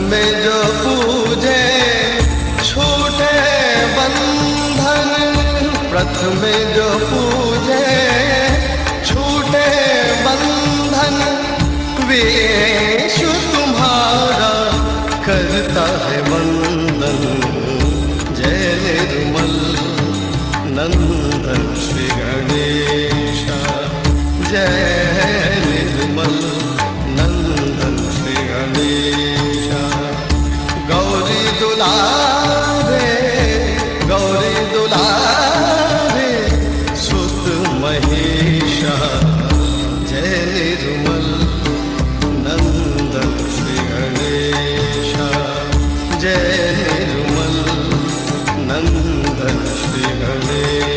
में जो पूजे छूटे बंधन, प्रथम में जो पूजे छूटे बंधन, विशु तुम्हारा करता है वंदन। जय निर्मल नंदन श्री गणेश, जय निर्मल नंदन श्री गणेश। गौरी दुलारे, गौरी दुलारे सुत महेशा, जय निर्मल नंदन श्री गणेश, जय निर्मल नंदन श्री गणेश।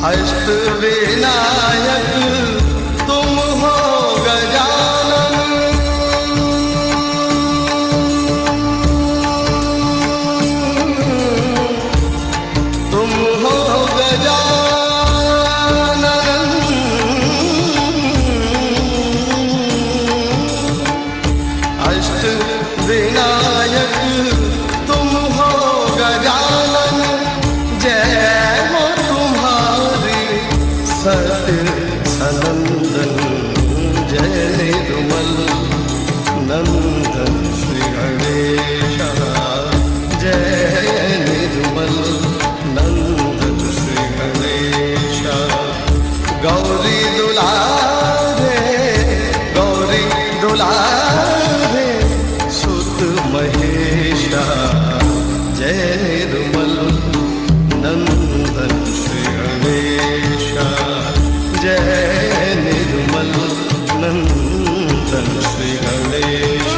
अष्ट विनायक तुम हो गजानन, तुम हो गजानन। अष्ट विनायक तुम हो गजानन, जय सत्य सनंदन। जय निर्मल नंदन श्री गणेश, जय निर्मल नंदन श्री गणेश। गौरी दुलारे, गौरी दुलारे सुत महेशा, जय निर्मल नंदन श्री गणेश, जय निर्मल नंदन श्री गणेश।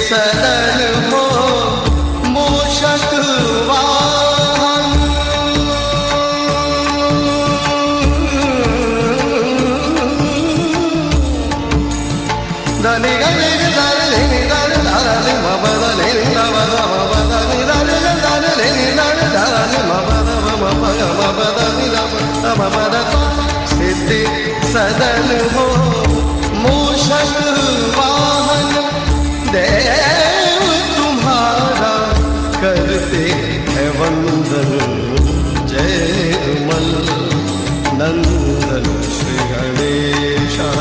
सदन हो सिद्धि सदन हो मूषक वाहन देव तुम्हारा करते हैं वंदन जय मल नंदन श्री गणेशा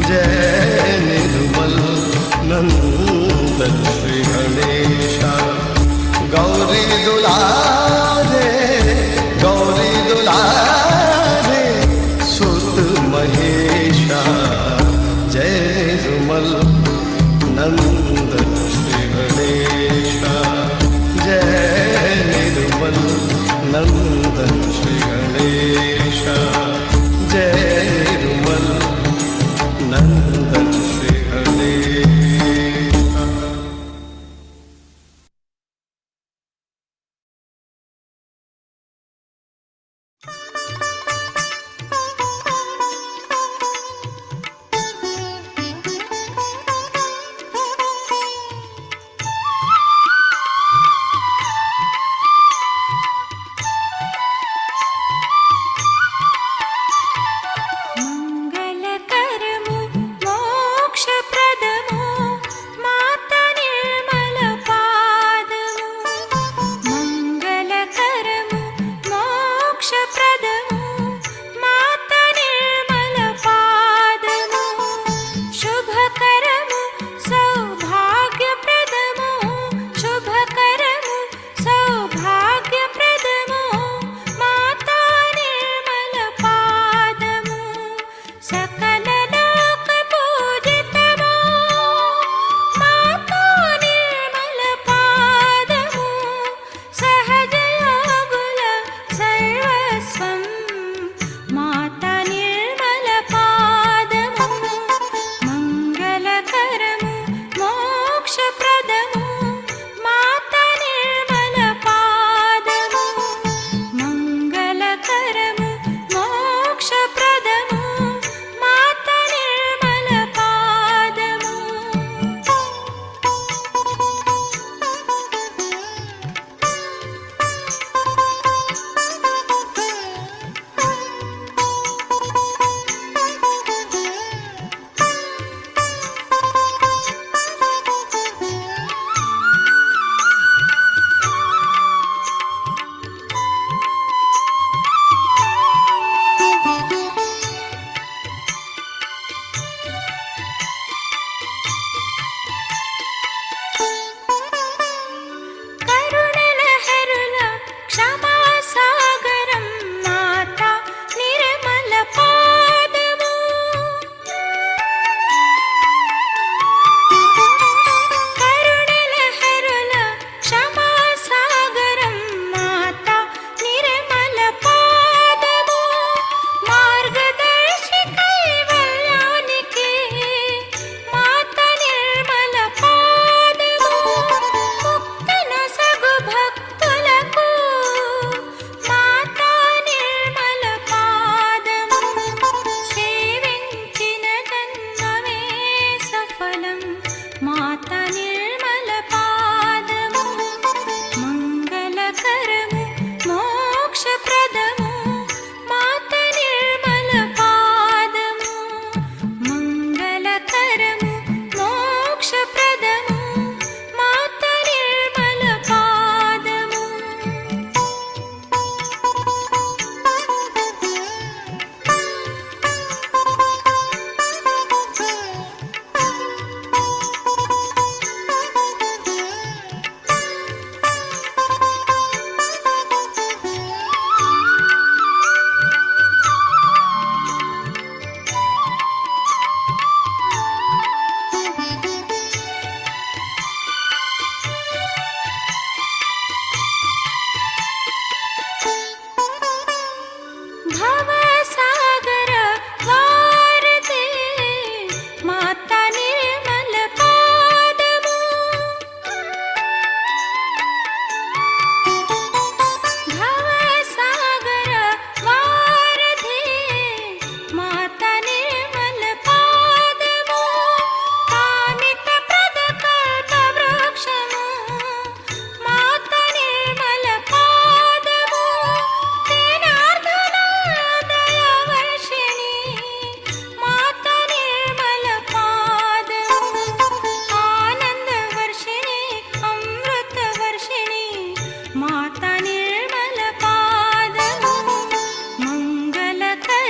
जय निर्मल नंदन श्री गणेशा गौरी दुलारे गौरी दुलारे सुत महेशा जय निर्मल नंदन श्री गणेशा जय निर्मल नंदन श्री गणेशा।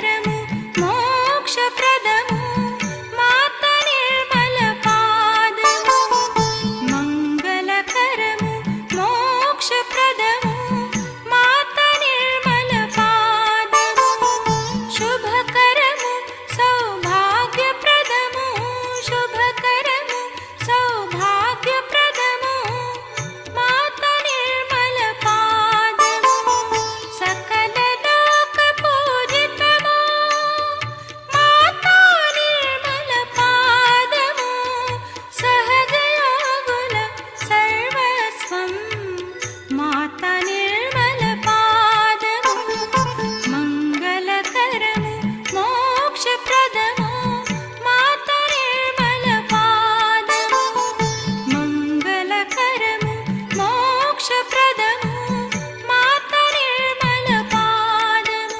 करमु मोक्षप्रदमु माता निर्मलपादमु मङ्गलकरमु मोक्षप्रदमु माता निर्मलपादमु शुभकरमु सौभाग्यप्रदमु शुभकरमु सौभाग्यप्रदमु माता निर्मलपादमु सकललोकपूजितमु माता निर्मलपादमु सहजयोगुल सर्वस्वं माता निर्मलपादमु मङ्गलकरमु मोक्षप्रदमु माता निर्मलपादमु मङ्गलकरमु मोक्षप्रदमु माता निर्मलपादमु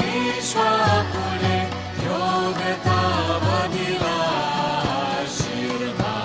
विश्वापुरे योगतावधिला आशीर्वाद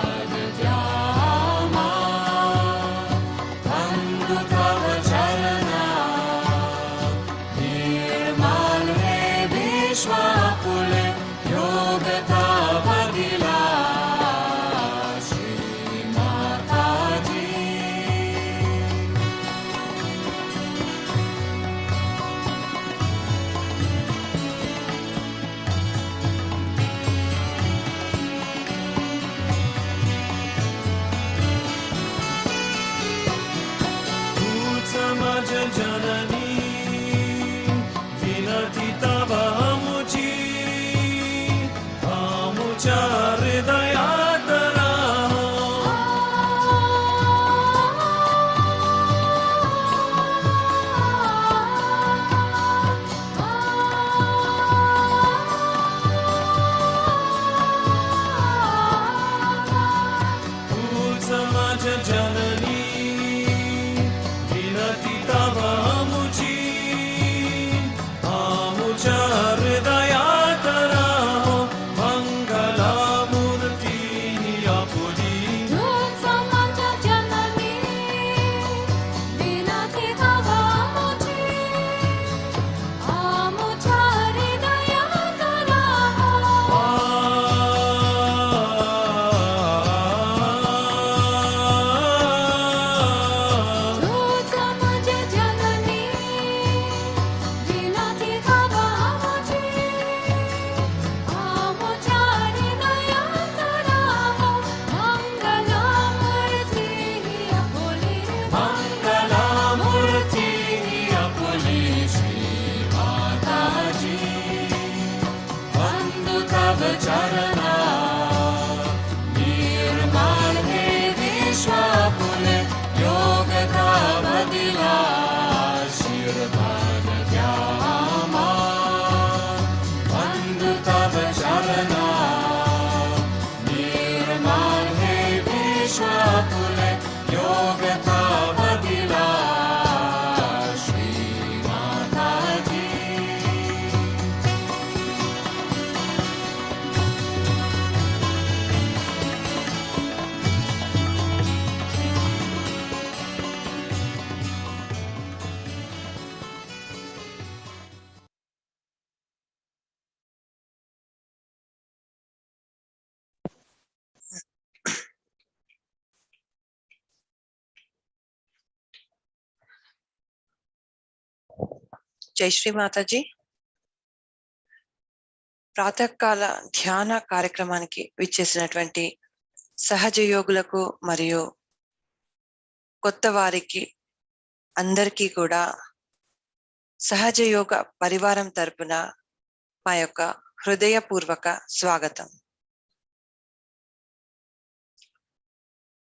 జై శ్రీ మాతాజీ. ప్రాతకాల ధ్యాన కార్యక్రమానికి విచ్చేసినటువంటి సహజ యోగులకు మరియు కొత్త వారికి అందరికీ కూడా సహజ యోగ పరివారం తరపున మా యొక్క హృదయపూర్వక స్వాగతం.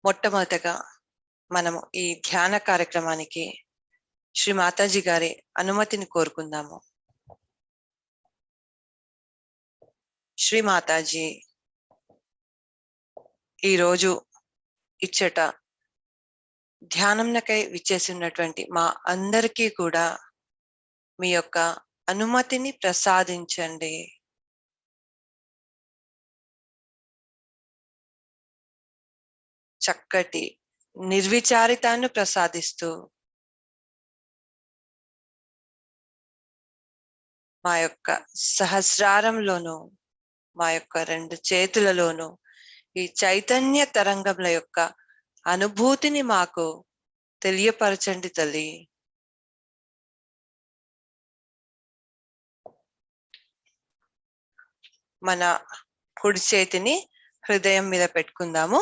మొట్టమొదటగా మనము ఈ ధ్యాన కార్యక్రమానికి శ్రీ మాతాజీ గారి అనుమతిని కోరుకుందాము. శ్రీ మాతాజీ, ఈరోజు ఇచ్చట ధ్యానంనకై విచ్చేసినటువంటి మా అందరికీ కూడా మీ యొక్క అనుమతిని ప్రసాదించండి. చక్కటి నిర్విచారితాన్ని ప్రసాదిస్తూ మా యొక్క సహస్రారంలోనూ మా యొక్క రెండు చేతులలోనూ ఈ చైతన్య తరంగముల యొక్క అనుభూతిని మాకు తెలియపరచండి తల్లి. మన కుడి చేతిని హృదయం మీద పెట్టుకుందాము.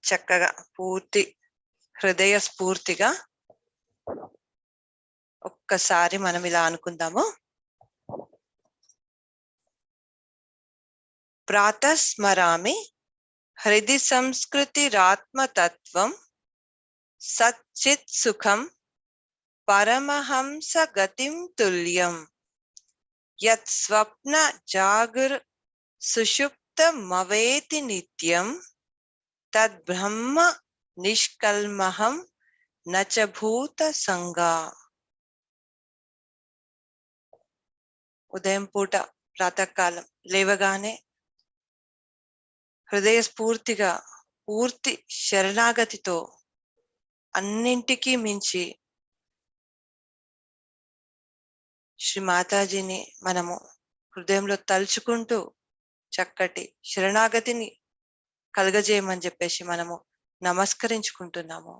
చక్కగా పూర్తి హృదయ స్ఫూర్తిగా ఒక్కసారి మనం ఇలా అనుకుందాము. ప్రాతస్మరామి హృది సంస్కృతిరాత్మతత్వం సచ్చిత్ సుఖం పరమహంస గతిం తుల్యం యత్ స్వప్న జాగుర్ సుషుప్తమవేతి నిత్యం తద్ బ్రహ్మ నిష్కల్మహం నచ భూత సంగా. ఉదయం పూట ప్రాతకాలం లేవగానే హృదయ స్ఫూర్తిగా పూర్తి శరణాగతితో అన్నింటికీ మించి శ్రీ మాతాజీని మనము హృదయంలో తలుచుకుంటూ చక్కటి శరణాగతిని కలగజేయమని చెప్పేసి మనము నమస్కరించుకుంటున్నాము.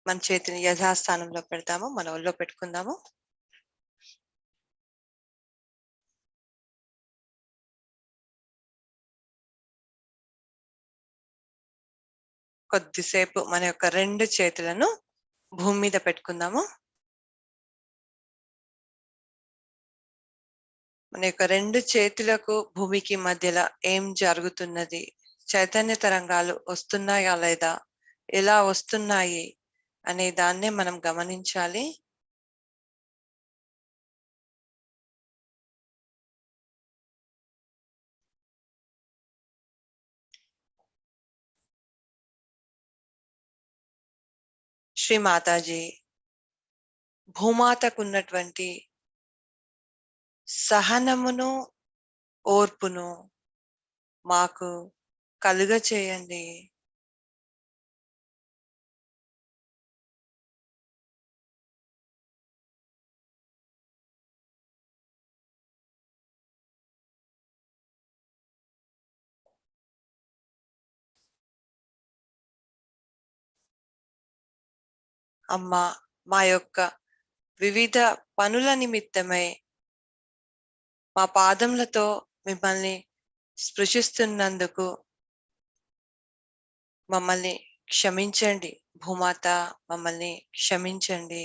మన చేతిని యథాస్థానంలో పెడతాము, మన ఒళ్ళో పెట్టుకుందాము. కొద్దిసేపు మన యొక్క రెండు చేతులను భూమి మీద పెట్టుకుందాము. మన యొక్క రెండు చేతులకు భూమికి మధ్యలో ఏం జరుగుతున్నది, చైతన్య తరంగాలు వస్తున్నాయా లేదా, ఎలా వస్తున్నాయి అనే దాన్నే మనం గమనించాలి. శ్రీ మాతాజీ భూమాతకున్నటువంటి సహనమును ఓర్పును మాకు కలుగ చేయండి. అమ్మా, మా యొక్క వివిధ పనుల నిమిత్తమై మా పాదములతో మిమ్మల్ని స్పృశిస్తున్నందుకు మమ్మల్ని క్షమించండి. భూమాత, మమ్మల్ని క్షమించండి.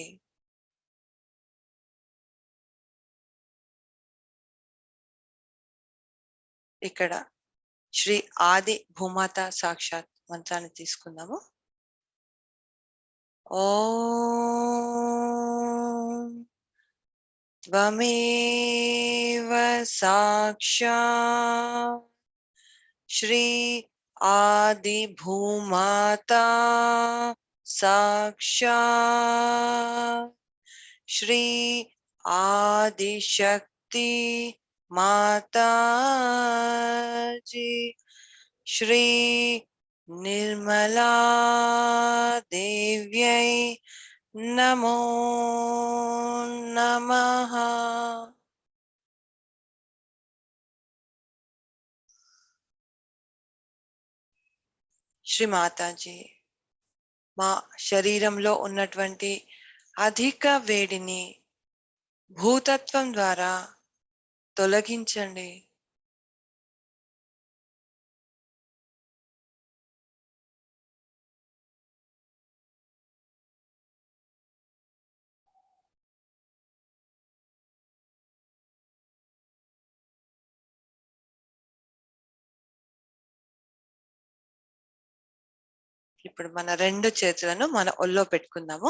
ఇక్కడ శ్రీ ఆది భూమాత సాక్షాత్ మంత్రాన్ని తీసుకుందాము. ఓం త్వమేవ సాక్షాత్ శ్రీ ఆది భూమాతా సాక్షాత్ శ్రీ ఆదిశక్తి మాతాజీ శ్రీ నిర్మలా దేవ్యై నమో నమః. శ్రీ మాతాజీ, మా శరీరంలో ఉన్నటువంటి అధిక వేడిని భూతత్వం ద్వారా తొలగించండి. ఇప్పుడు మన 2 చేతులను మన ఒళ్ళో పెట్టుకుందాము.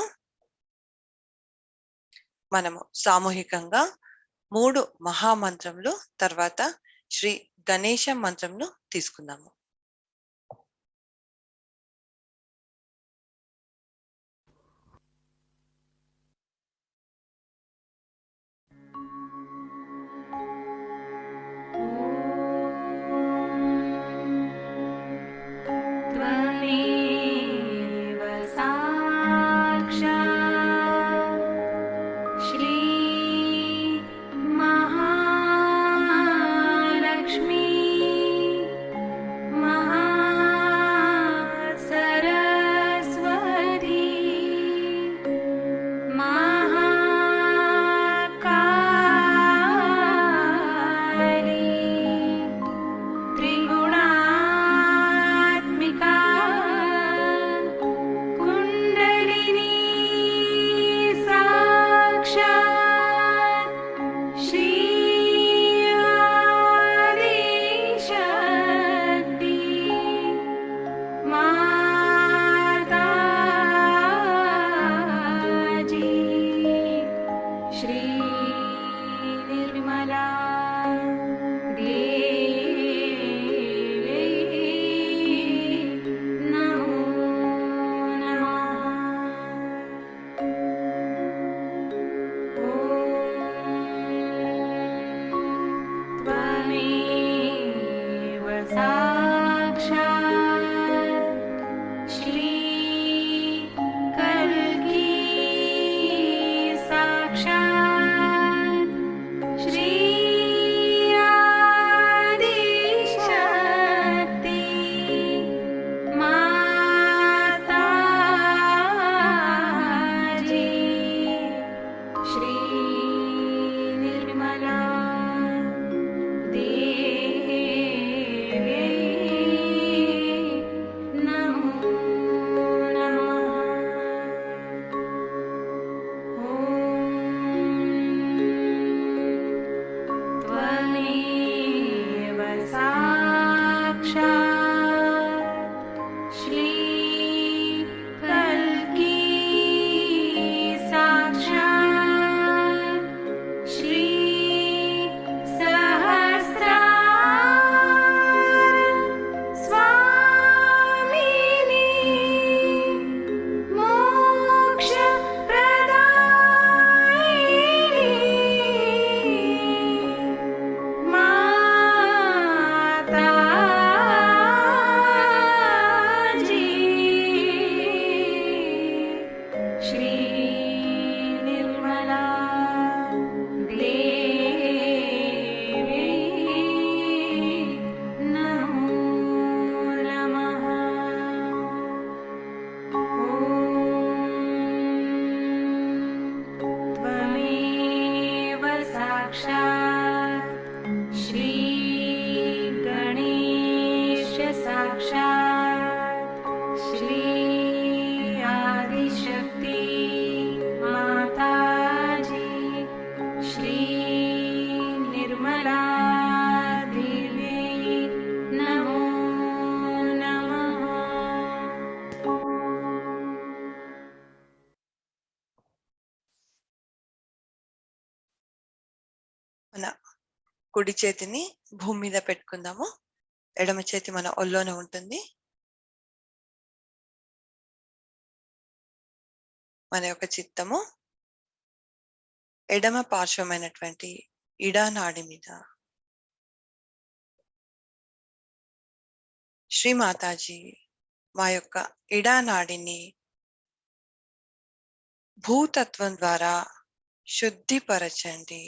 మనము సామూహికంగా 3 మహామంత్రములు, తర్వాత శ్రీ గణేశ మంత్రంను తీసుకుందాము. त्वमेव साक्षात् श्री महालक्ष्मी महासरस्वती महाकाली त्रिगुणात्मिका कुण्डलिनी साक्षात् श्री आदिशक्ति माताजी श्री निर्मला देवी नमो नमः। त्वमेव साक्षात् श्री कल्की साक्षात् श्री आदिशक्ति माताजी श्री निर्मला देवी नमो नमः। त्वमेव साक्षात् श्री कल्की साक्षात् श्री सहस्रार स्वामिनी मोक्षप्रदायिनी माताजी श्री निर्मला देवी नमो नमः। त्वमेव साक्षात् श्री गणेश साक्षात् श्री आदिशक्ति माताजी श्री निर्मला देवी नमो नमः। మన కుడి చేతిని భూమి మీద పెట్టుకుందాము. ఎడమ చేతి మన ఒళ్ళోనే ఉంటుంది. మన యొక్క చిత్తము ఎడమ పార్శ్వమైనటువంటి ఇడానాడి మీద. శ్రీ మాతాజీ, మా యొక్క ఇడానాడిని భూతత్వం ద్వారా శుద్ధిపరచండి.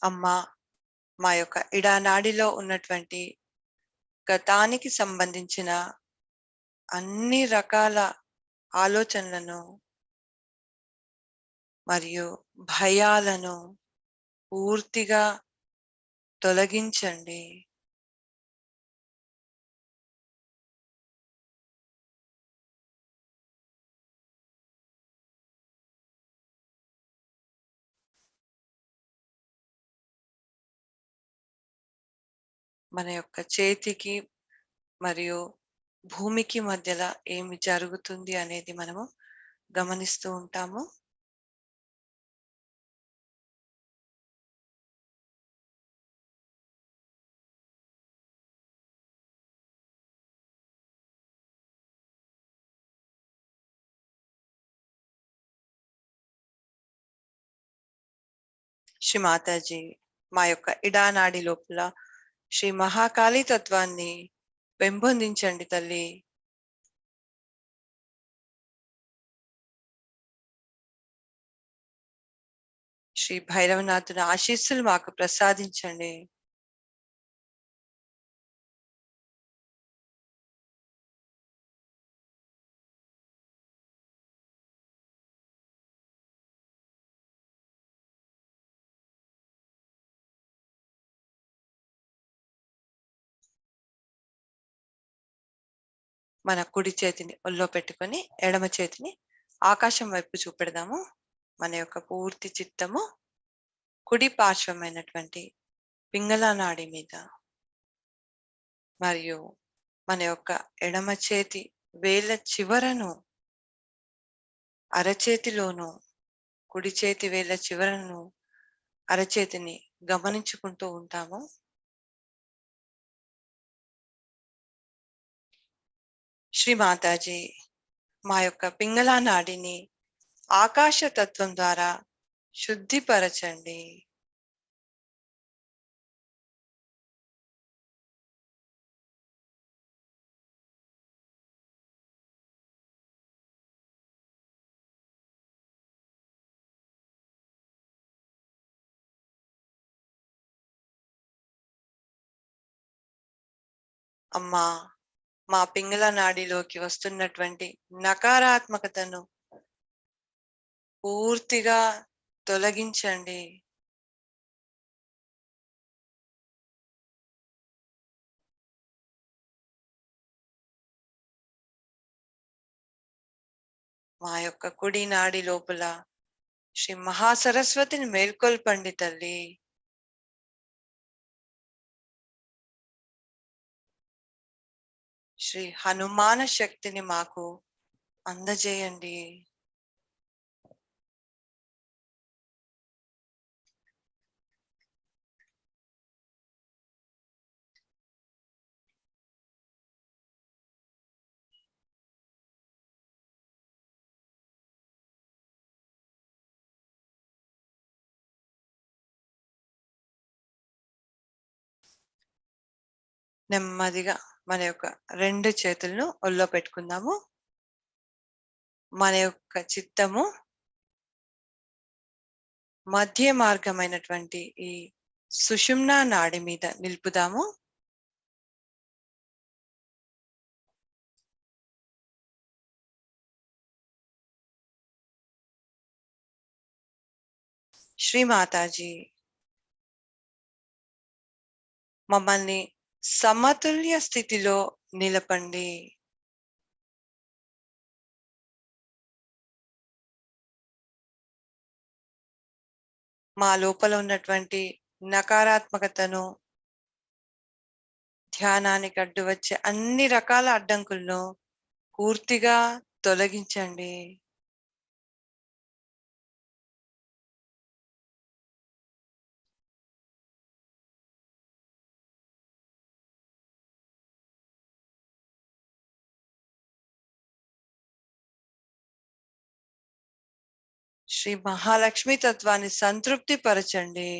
అమ్మ, మా యొక్క ఇడానాడిలో ఉన్నటువంటి గతానికి సంబంధించిన అన్ని రకాల ఆలోచనలను మరియు భయాలను పూర్తిగా తొలగించండి. మన యొక్క చేతికి మరియు భూమికి మధ్యలో ఏమి జరుగుతుంది అనేది మనము గమనిస్తూ ఉంటాము. శ్రీ మాతాజీ, మా యొక్క ఇడానాడి లోపల శ్రీ మహాకాళీ తత్వాన్ని పెంపొందించండి తల్లి. శ్రీ భైరవనాథుని ఆశీస్సులు మాకు ప్రసాదించండి. మన కుడి చేతిని ఒళ్ళో పెట్టుకొని ఎడమ చేతిని ఆకాశం వైపు చూపెడదాము. మన యొక్క పూర్తి చిత్తము కుడి పార్శ్వమైనటువంటి పింగళ నాడి మీద మరియు మన యొక్క ఎడమ చేతి వేళ్ళ చివరను అరచేతిలోను, కుడి చేతి వేళ్ళ చివరను అరచేతిని గమనించుకుంటూ ఉంటాము. శ్రీ మాతాజీ, మా యొక్క పింగళ నాడిని ఆకాశ తత్వం ద్వారా శుద్ధిపరచండి. అమ్మా, మా పింగళ నాడిలోకి వస్తున్నటువంటి నకారాత్మకతను పూర్తిగా తొలగించండి. మా యొక్క కుడి నాడి లోపల శ్రీ మహాసరస్వతిని మేల్కొల్పండి తల్లి. శ్రీ హనుమాన శక్తిని మాకు అందజేయండి. నెమ్మదిగా మన యొక్క రెండు చేతులను ఒళ్ళో పెట్టుకుందాము. మన యొక్క చిత్తము మధ్య మార్గమైనటువంటి ఈ సుషుమ్నా నాడి మీద నిలుపుదాము. శ్రీ మాతాజీ, మమ్మల్ని సమతుల్య స్థితిలో నిలపండి. మా లోపల ఉన్నటువంటి నకారాత్మకతను, ధ్యానానికి అడ్డు వచ్చే అన్ని రకాల అడ్డంకులను పూర్తిగా తొలగించండి. శ్రీ మహాలక్ష్మి తత్వాన్ని సంతృప్తి పరచండి.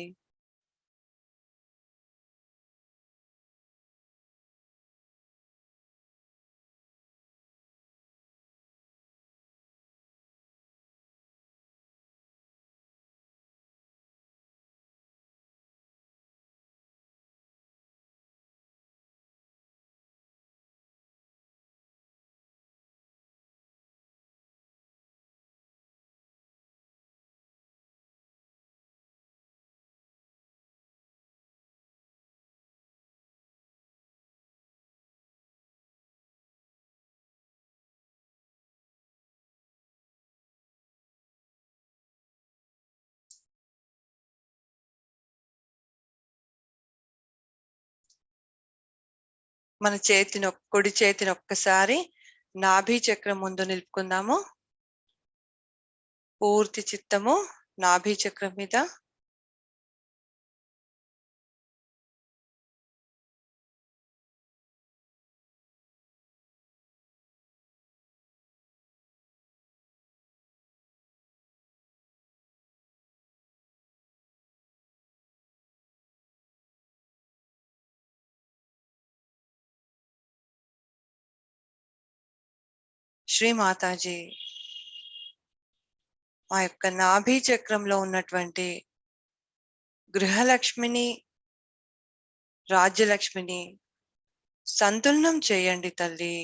మన కుడి చేతిని ఒక్కసారి నాభి చక్రం ముందు నిలుపుకుందాము. పూర్తి చిత్తము నాభి చక్రం మీద. శ్రీ మాతాజీ, మా యొక్క నాభి చక్రంలో ఉన్నటువంటి గృహలక్ష్మిని, రాజ్యలక్ష్మిని సంతులనం చేయండి తల్లి.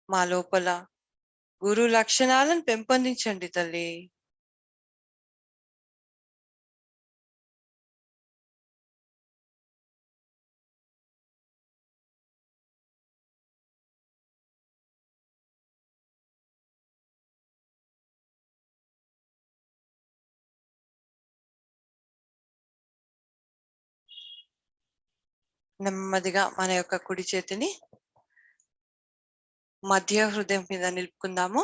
మా లోపల గురు లక్షణాలను పెంపొందించండి తల్లి. నెమ్మదిగా మన యొక్క కుడి చేతిని మధ్య హృదయం మీద నిలుపుకుందాము.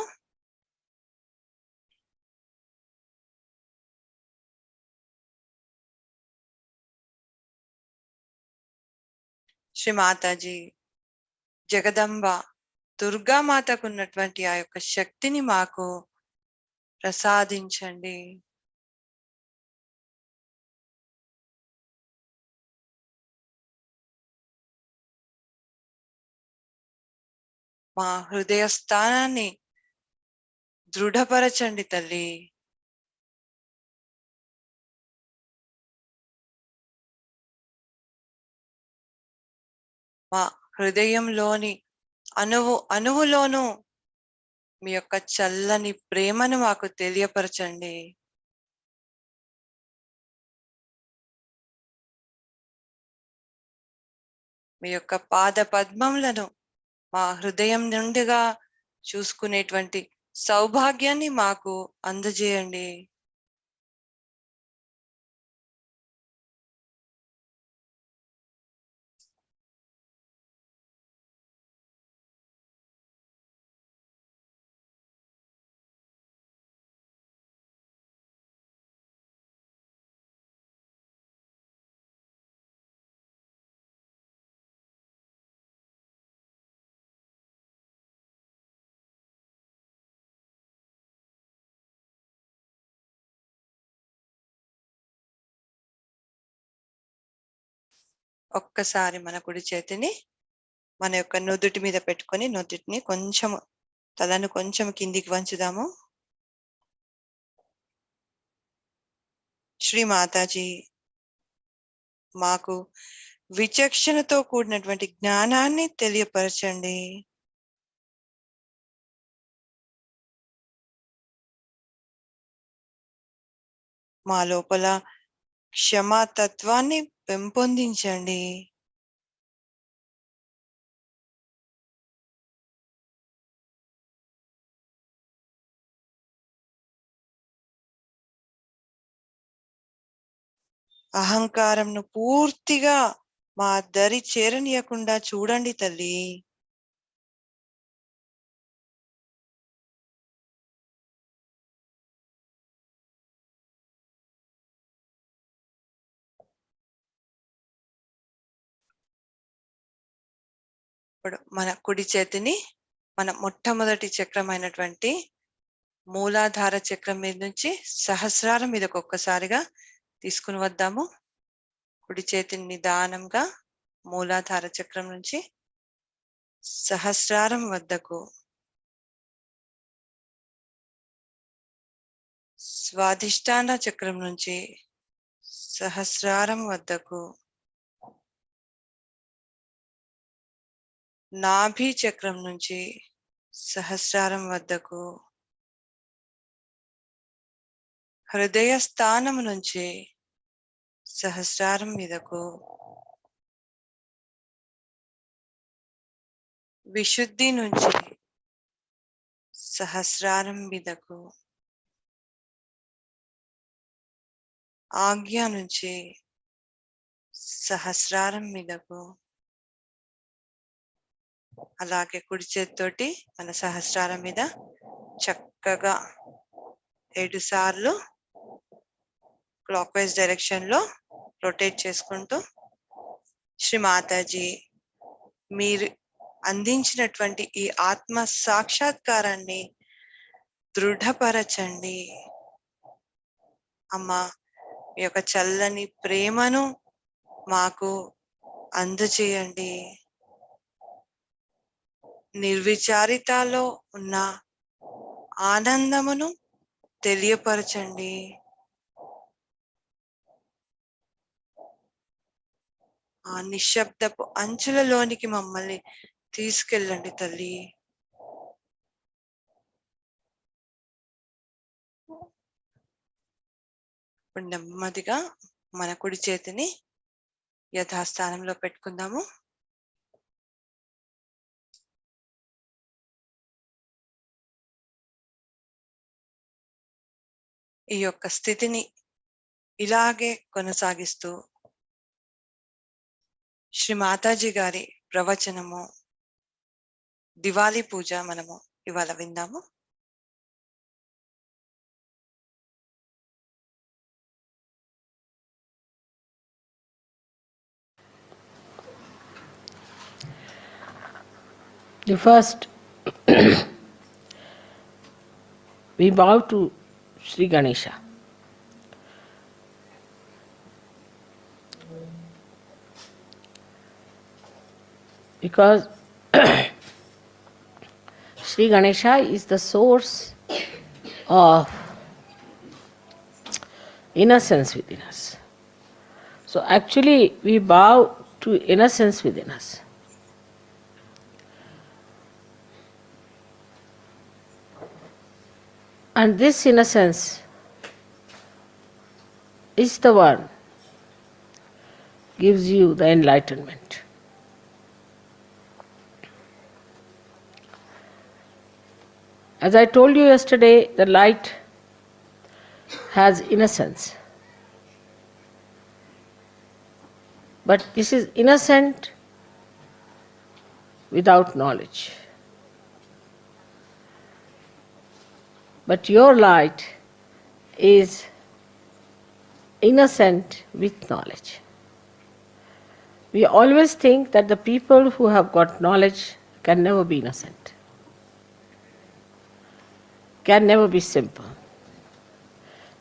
శ్రీ మాతాజీ, జగదంబ దుర్గామాతకు ఉన్నటువంటి ఆ యొక్క శక్తిని మాకు ప్రసాదించండి. మా హృదయ స్థానాన్ని దృఢపరచండి తల్లి. మా హృదయంలోని అణువులోనూ మీ యొక్క చల్లని ప్రేమను మాకు తెలియపరచండి. మీ యొక్క పాద పద్మములను మా హృదయం నుండిగా చూసుకునేటువంటి సౌభాగ్యాన్ని మాకు అందజేయండి. ఒక్కసారి మన కుడి చేతిని మన యొక్క నుదుటి మీద పెట్టుకొని నుదుటిని కొంచెం, తలను కొంచెం కిందికి వంచుదాము. శ్రీ మాతాజీ, మాకు విచక్షణతో కూడినటువంటి జ్ఞానాన్ని తెలియపరచండి. మా లోపల క్షమాతత్వాన్ని పెంపొందించండి. అహంకారంను పూర్తిగా మా దరి చేరనీయకుండా చూడండి తల్లి. ఇప్పుడు మన కుడి చేతిని మన మొట్టమొదటి చక్రమైనటువంటి మూలాధార చక్రం మీద నుంచి సహస్రారం మీదకి ఒక్కసారిగా తీసుకుని వద్దాము. కుడి చేతిని నిదానంగా మూలాధార చక్రం నుంచి సహస్రారం వద్దకు, స్వాధిష్టాన చక్రం నుంచి సహస్రారం వద్దకు, నాభి చక్రం నుంచి సహస్రారం వద్దకు, హృదయ స్థానం నుంచి సహస్రారం మీదకు, విశుద్ధి నుంచి సహస్రారం మీదకు, ఆజ్ఞ నుంచి సహస్రారం మీదకు, అలాగే కుడి చేతితోటి మన సహస్రారం మీద చక్కగా 7 సార్లు క్లాక్ వైజ్ డైరెక్షన్ లో రొటేట్ చేసుకుంటూ, శ్రీ మాతాజీ మీరు అందించినటువంటి ఈ ఆత్మ సాక్షాత్కారాన్ని దృఢపరచండి. అమ్మా, మీ యొక్క చల్లని ప్రేమను మాకు అందజేయండి. నిర్విచారితలో ఉన్న ఆనందమును తెలియపరచండి. ఆ నిశ్శబ్దపు అంచులలోనికి మమ్మల్ని తీసుకెళ్ళండి తల్లి. ఇప్పుడు నెమ్మదిగా మన కుడి చేతిని యథాస్థానంలో పెట్టుకుందాము. ఈ యొక్క స్థితిని ఇలాగే కొనసాగిస్తూ శ్రీ మాతాజీ గారి ప్రవచనము, దివాళీ పూజ మనము ఇవాళ విందాము. The first, we bow to Sri Ganesha. Because Sri Ganesha is the source of innocence within us. So actually we bow to innocence within us. And this innocence is the one gives you the enlightenment. As I told you yesterday, the light has innocence. But this is innocent without knowledge. But your light is innocent with knowledge. We always think that the people who have got knowledge can never be innocent, can never be simple.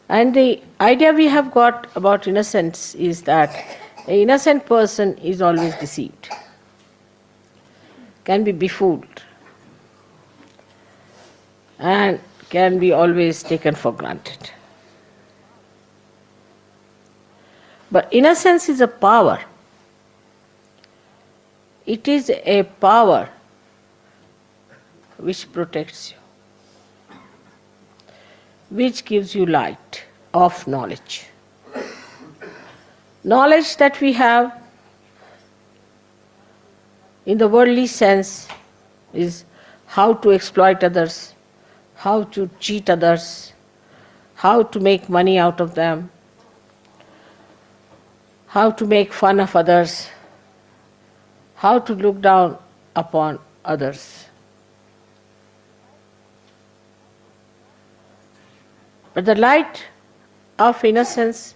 And the idea we have got about innocence is that an innocent person is always deceived, can be befooled, and can be always taken for granted. But innocence is a power. It is a power which protects you, which gives you light of knowledge. Knowledge that we have in the worldly sense is how to exploit others, how to cheat others, how to make money out of them, how to make fun of others, how to look down upon others. But the light of innocence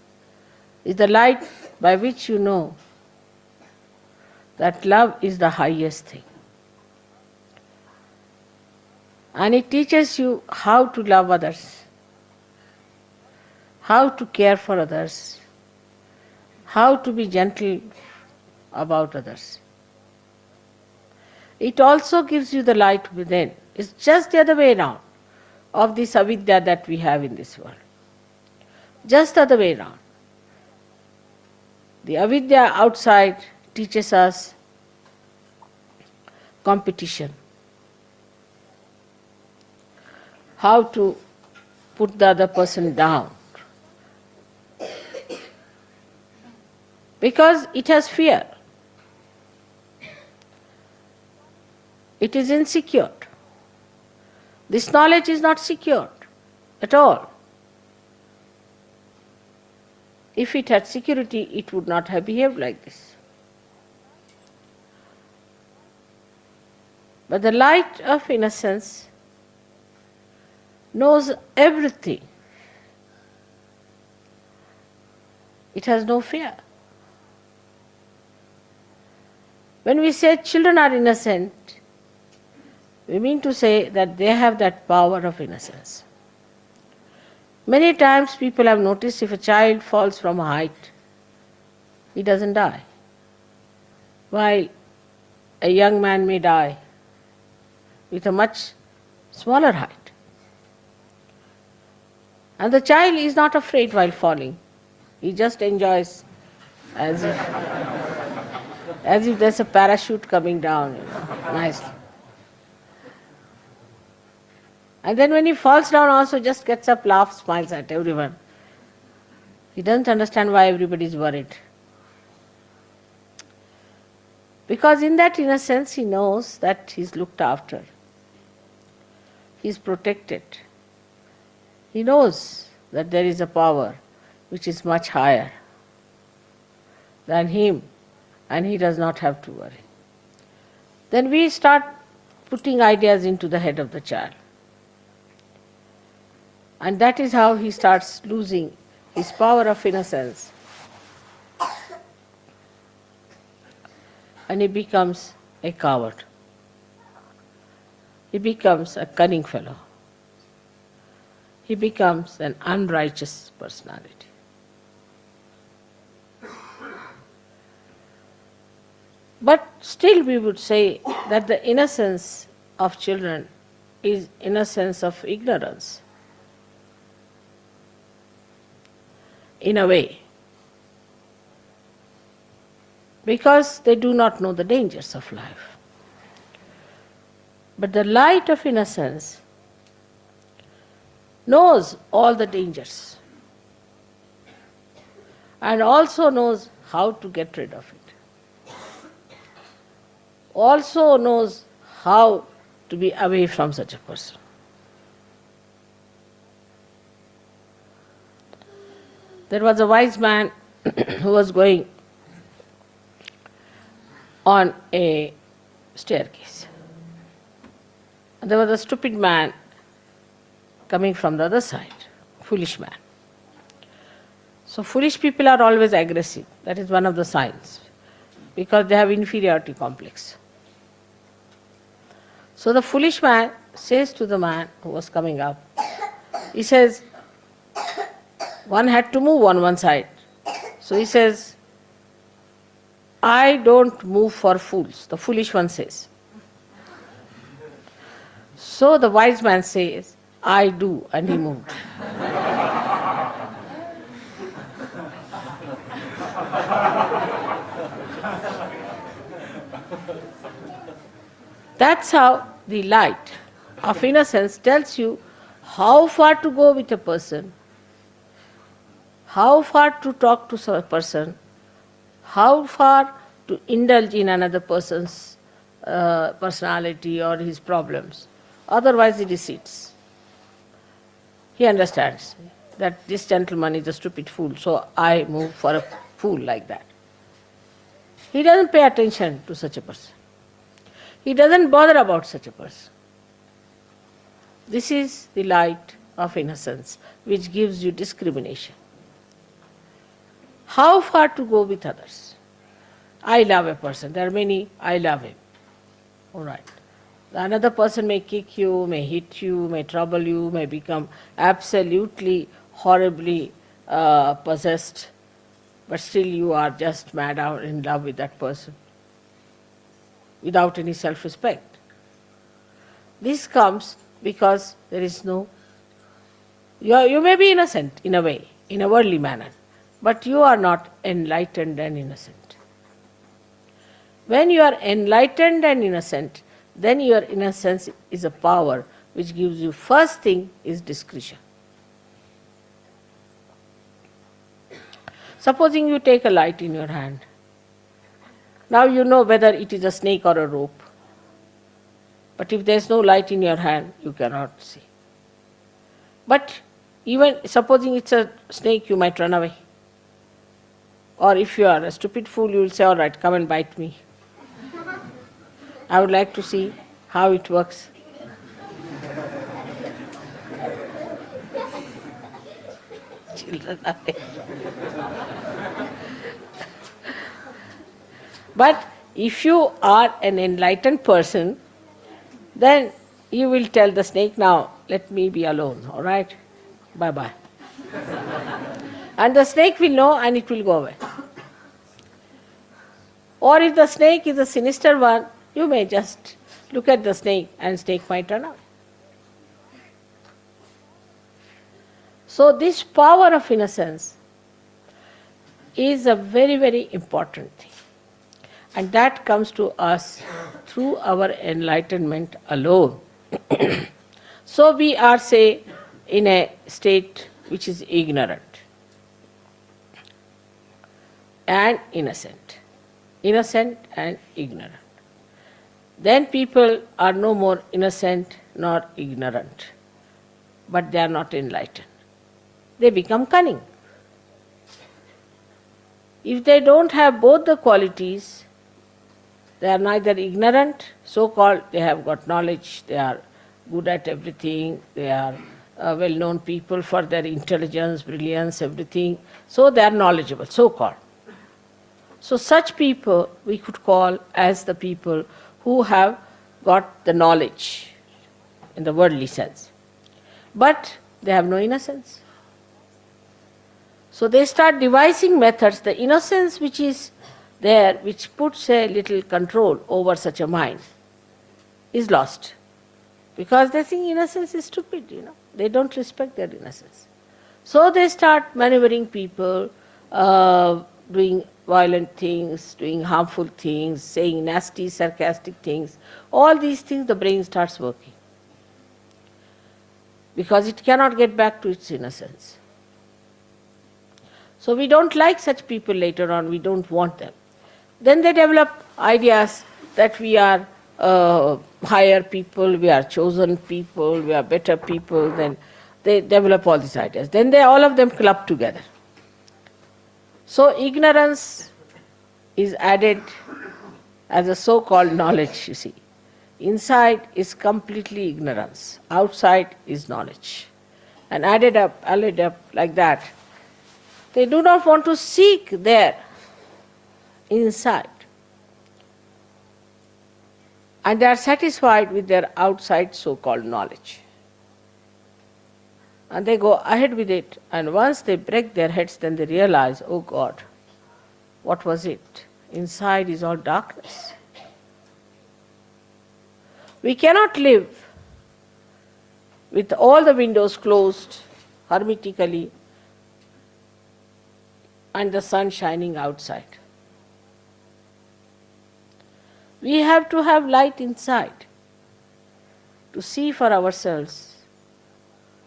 is the light by which you know that love is the highest thing. And it teaches you how to love others, how to care for others, how to be gentle about others. It also gives you the light within. It's just the other way around of this avidya that we have in this world. Just the other way around. The avidya outside teaches us competition, how to put the other person down, because it has fear. It is insecure. This knowledge is not secured at all. If it had security, it would not have behaved like this. But the light of innocence knows everything. It has no fear. When we say children are innocent, we mean to say that they have that power of innocence. Many times people have noticed if a child falls from a height, he doesn't die, while a young man may die with a much smaller height. And the child is not afraid while falling. He just enjoys as if there's a parachute coming down, nicely. And then when he falls down also just gets up, laughs, smiles at everyone. He doesn't understand why everybody is worried. Because in that innocence he knows that he's looked after. He's protected. He knows that there is a power which is much higher than him, and he does not have to worry. Then we start putting ideas into the head of the child. And that is how he starts losing his power of innocence. And he becomes a coward. He becomes a cunning fellow. He becomes an unrighteous personality. But still we would say that the innocence of children is innocence of ignorance. In a way, because they do not know the dangers of life. But the light of innocence knows all the dangers and also knows how to get rid of it. Also knows how to be away from such a person. There was a wise man who was going on a staircase. And there was a stupid man coming from the other side, foolish man. So foolish people are always aggressive. That is one of the signs, because they have inferiority complex. So the foolish man says to the man who was coming up, he says, one had to move on one side. So he says, I don't move for fools, the foolish one says. So the wise man says, I do, and he moved. That's how the light of innocence tells you how far to go with a person, how far to talk to a person, how far to indulge in another person's personality or his problems. Otherwise he deceits. He understands that this gentleman is a stupid fool, so I move for a fool like that. He doesn't pay attention to such a person. He doesn't bother about such a person. This is the light of innocence which gives you discrimination. How far to go with others? I love a person. There are many, I love him. All right. Another person may kick you, may hit you, may trouble you, may become absolutely, horribly possessed, but still you are just mad out in love with that person without any self-respect. This comes because there is no... You may be innocent in a way, in a worldly manner, but you are not enlightened and innocent. When you are enlightened and innocent, then your innocence is a power which gives you, first thing is discretion. Supposing you take a light in your hand. Now you know whether it is a snake or a rope. But if there is no light in your hand, you cannot see. But even supposing it's a snake, you might run away. Or if you are a stupid fool, you will say, all right, come and bite me. I would like to see how it works. Children are there. But if you are an enlightened person, then you will tell the snake, now let me be alone, all right? Bye-bye. And the snake will know and it will go away. Or if the snake is a sinister one, you may just look at the snake and snake might run away. So this power of innocence is a very, very important thing. And that comes to us through our enlightenment alone. So we are, say, in a state which is ignorant and innocent. Innocent and ignorant. Then people are no more innocent nor ignorant, but they are not enlightened. They become cunning. If they don't have both the qualities, they are neither ignorant, so-called, they have got knowledge, they are good at everything, they are well-known people for their intelligence, brilliance, everything, so they are knowledgeable, so-called. So such people we could call as the people who have got the knowledge in the worldly sense. But they have no innocence. So they start devising methods. The innocence which is there, which puts a little control over such a mind, is lost. Because they think innocence is stupid, They don't respect their innocence. So they start maneuvering people, doing violent things, doing harmful things, saying nasty, sarcastic things. All these things the brain starts working. Because it cannot get back to its innocence. So we don't like such people later on, we don't want them. Then they develop ideas that we are higher people, we are chosen people, we are better people, then they develop all these ideas. Then all of them club together. So ignorance is added as a so-called knowledge, you see. Inside is completely ignorance, outside is knowledge. And added up like that. They do not want to seek there, inside. And they are satisfied with their outside so-called knowledge. And they go ahead with it, and once they break their heads, then they realize, oh God, what was it? Inside is all darkness. We cannot live with all the windows closed hermetically and the sun shining outside. We have to have light inside to see for ourselves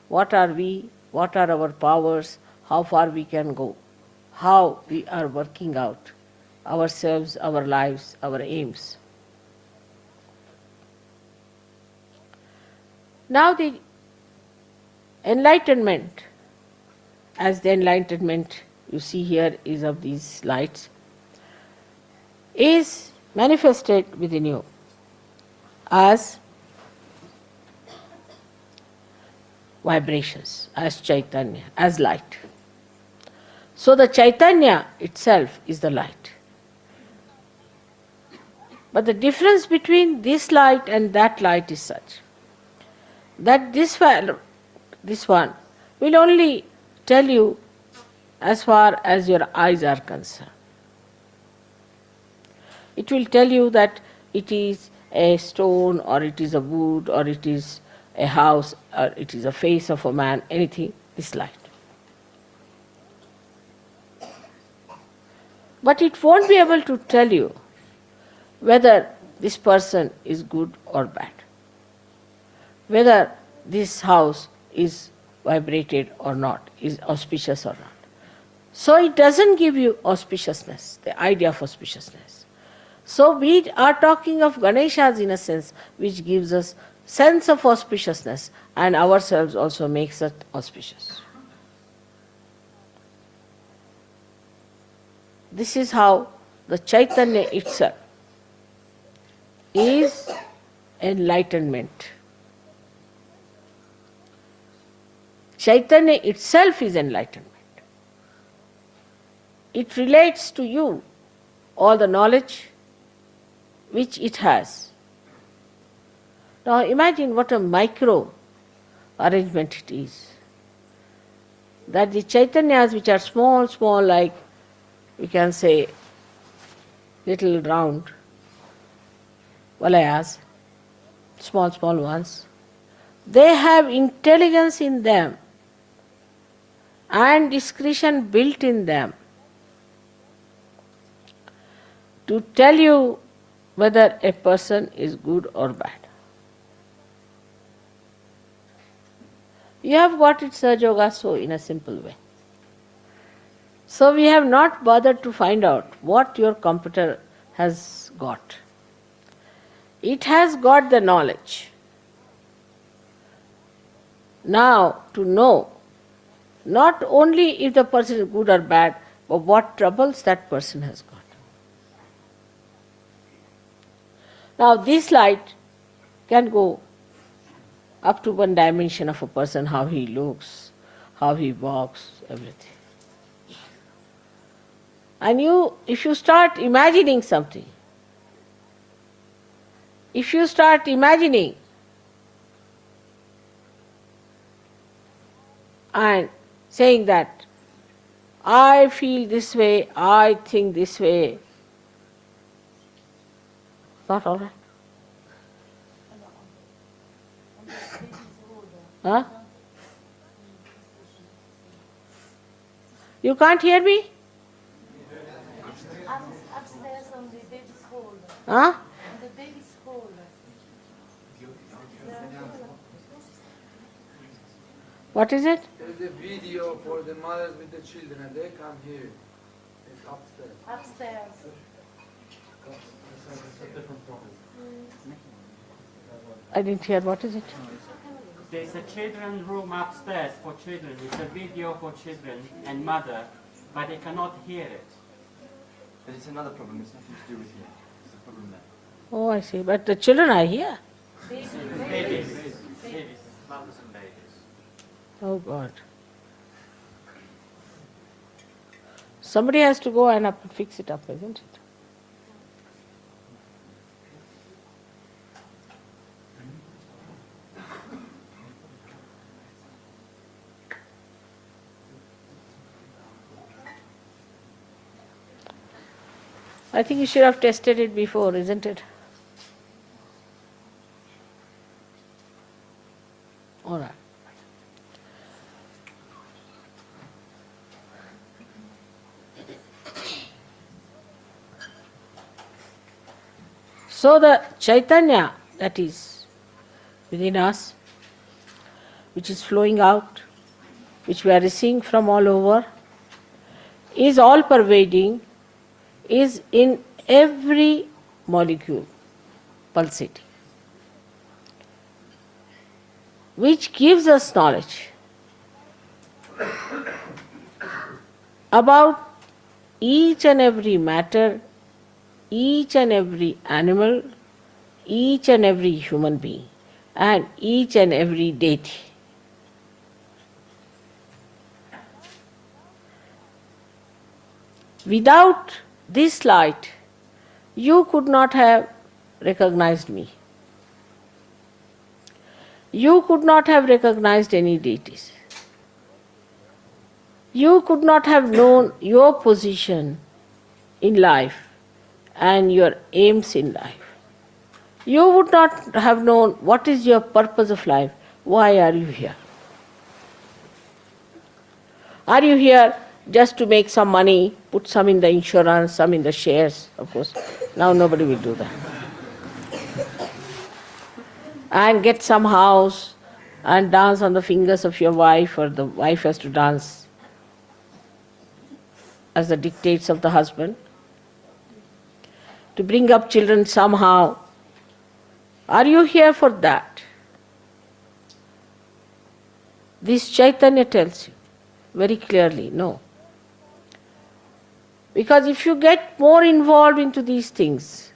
what are we, what are our powers, how far we can go, how we are working out ourselves, our lives, our aims. Now the enlightenment, as the enlightenment you see here is of these lights, is manifested within you as vibrations, as Chaitanya, as light. So the Chaitanya itself is the light. But the difference between this light and that light is such that this one will only tell you as far as your eyes are concerned. It will tell you that it is a stone, or it is a wood, or it is a house, or it is a face of a man, anything, this light. But it won't be able to tell you whether this person is good or bad, whether this house is vibrated or not, is auspicious or not. So it doesn't give you auspiciousness, the idea of auspiciousness. So we are talking of Ganeshas in a sense, which gives us sense of auspiciousness and ourselves also makes it auspicious. This is how the Chaitanya itself is enlightenment. Chaitanya itself is enlightenment. It relates to you all the knowledge which it has. Now imagine what a micro arrangement it is. That the Chaitanyas which are small, small, like we can say little round valayas, small, small ones, they have intelligence in them and discretion built in them to tell you whether a person is good or bad. You have got it, Sahaja, so in a simple way. So we have not bothered to find out what your computer has got. It has got the knowledge. Now to know not only if the person is good or bad, but what troubles that person has got. Now this light can go up to one dimension of a person, how he looks, how he walks, everything. And if you start imagining something, if you start imagining and saying that I feel this way, I think this way, not all right. Huh? You can't hear me? Upstairs on the baby's hall. Huh? On the baby's hall. What is it? There's a video for the mothers with the children. They come here. It's upstairs. Upstairs. I didn't hear. What is it? There's a children's room upstairs for children. It's a video for children and mother, but they cannot hear it. But it's another problem, it's nothing to do with you. It's a problem there. Oh, I see. But the children are here. Babies, mothers and babies. Oh God. Somebody has to go and fix it up, isn't it? I think you should have tested it before, isn't it? All right. So the Chaitanya that is within us, which is flowing out, which we are receiving from all over, is all pervading, is in every molecule pulsating, which gives us knowledge about each and every matter, each and every animal, each and every human being, and each and every deity. Without this light, you could not have recognized me. You could not have recognized any deities. You could not have known your position in life and your aims in life. You would not have known what is your purpose of life. Why are you here? Are you here just to make some money, put some in the insurance, some in the shares? Of course, now nobody will do that. And get some house and dance on the fingers of your wife, or the wife has to dance as the dictates of the husband. to bring up children somehow. Are you here for that? This Chaitanya tells you very clearly, no. Because if you get more involved into these things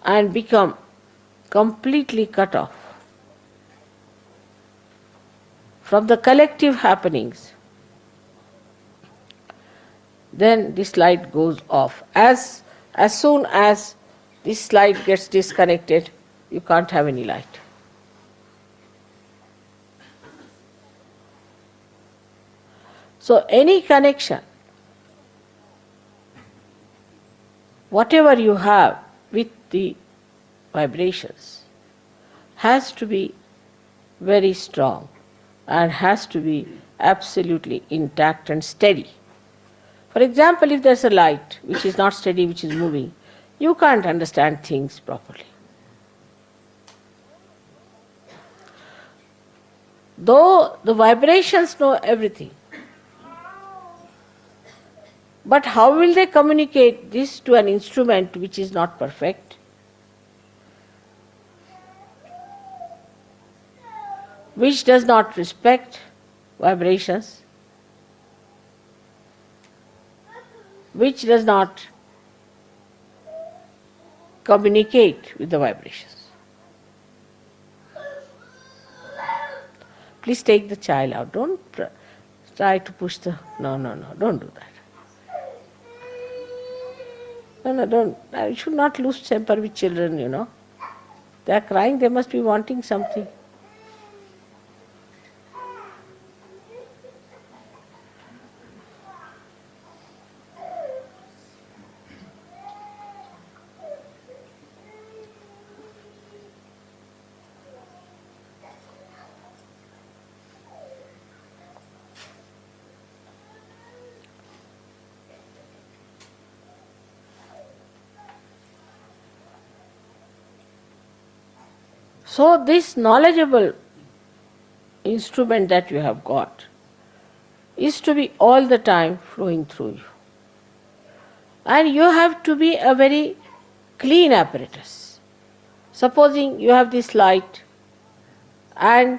and become completely cut off from the collective happenings, then this light goes off. As soon as this light gets disconnected, you can't have any light. So any connection, whatever you have with the vibrations, has to be very strong and has to be absolutely intact and steady. For example, if there's a light which is not steady, which is moving, you can't understand things properly. Though the vibrations know everything, but how will they communicate this to an instrument which is not perfect? Which does not respect vibrations, which does not communicate with the vibrations. Please take the child out. Don't try to push the... No, don't do that. No, don't. I should not lose temper with children, you know. They are crying, they must be wanting something. So this knowledgeable instrument that you have got is to be all the time flowing through you. And you have to be a very clean apparatus. Supposing you have this light and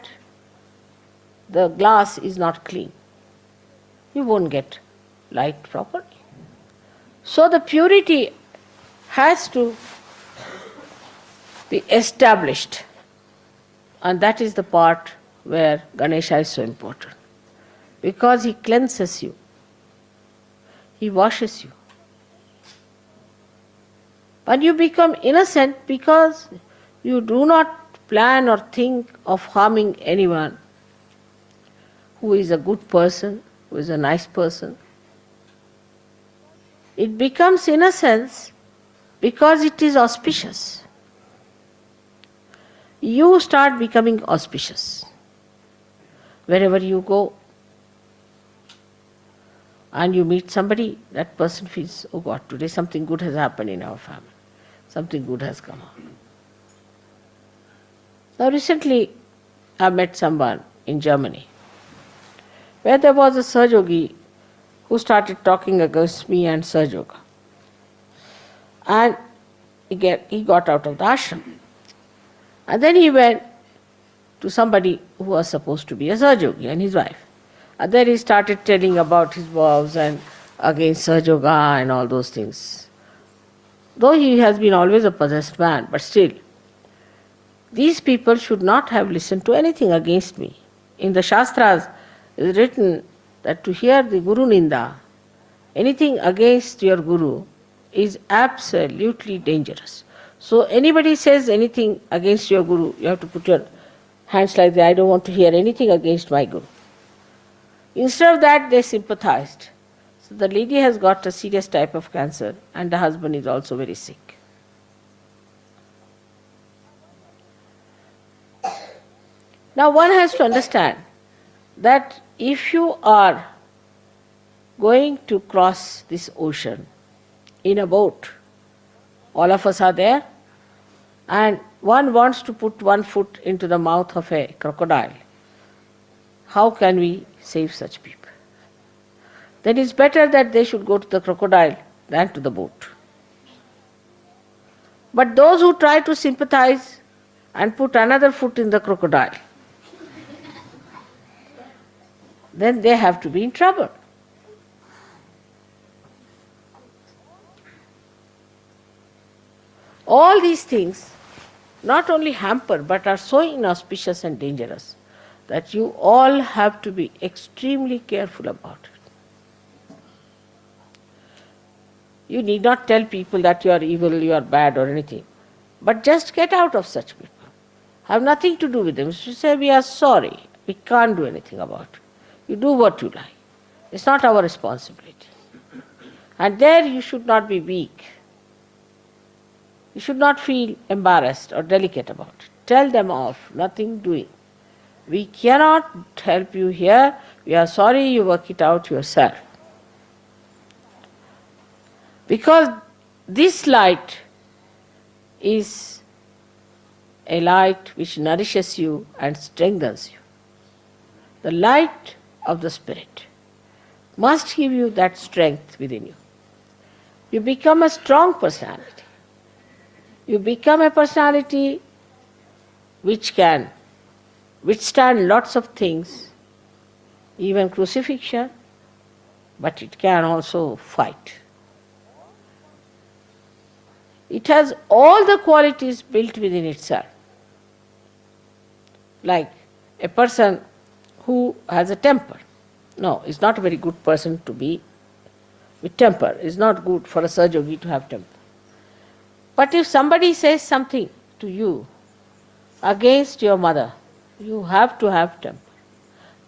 the glass is not clean, you won't get light properly. So the purity has to be established. And that is the part where Ganesha is so important. Because he cleanses you. He washes you. And you become innocent because you do not plan or think of harming anyone who is a good person, who is a nice person. It becomes innocence because it is auspicious. You start becoming auspicious. Wherever you go and you meet somebody, that person feels, oh God, today something good has happened in our family. Something good has come out. Now recently I met someone in Germany where there was a Sahaja who started talking against me and Sahaja Yoga. And he got out of the ashram. And then he went to somebody who was supposed to be a Sahaja Yogi and his wife. And then he started telling about his vows and against Sahaja Yoga and all those things. Though he has been always a possessed man, but still, these people should not have listened to anything against me. In the Shastras it is written that to hear the Guru Ninda, anything against your Guru, is absolutely dangerous. So anybody says anything against your Guru, you have to put your hands like that, I don't want to hear anything against my Guru. Instead of that, they sympathized. So the lady has got a serious type of cancer and the husband is also very sick. Now one has to understand that if you are going to cross this ocean in a boat, all of us are there, and one wants to put one foot into the mouth of a crocodile, how can we save such people? Then it's better that they should go to the crocodile than to the boat. But those who try to sympathize and put another foot in the crocodile, then they have to be in trouble. All these things not only hamper but are so inauspicious and dangerous that you all have to be extremely careful about it. You need not tell people that you are evil, you are bad, or anything, but just get out of such people. Have nothing to do with them. You say, we are sorry, we can't do anything about it. You do what you like. It's not our responsibility. And there you should not be weak. You should not feel embarrassed or delicate about it. Tell them off, nothing doing. We cannot help you here. We are sorry, you work it out yourself. Because this light is a light which nourishes you and strengthens you. The light of the Spirit must give you that strength within you. You become a strong personality. You become a personality which can withstand lots of things, even crucifixion, but it can also fight. It has all the qualities built within itself. Like a person who has a temper. No, it's not a very good person to be with temper. It's not good for a Sahaja to have temper. But if somebody says something to you against your mother, you have to have temper.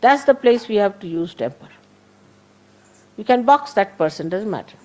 That's the place we have to use temper. You can box that person, doesn't matter.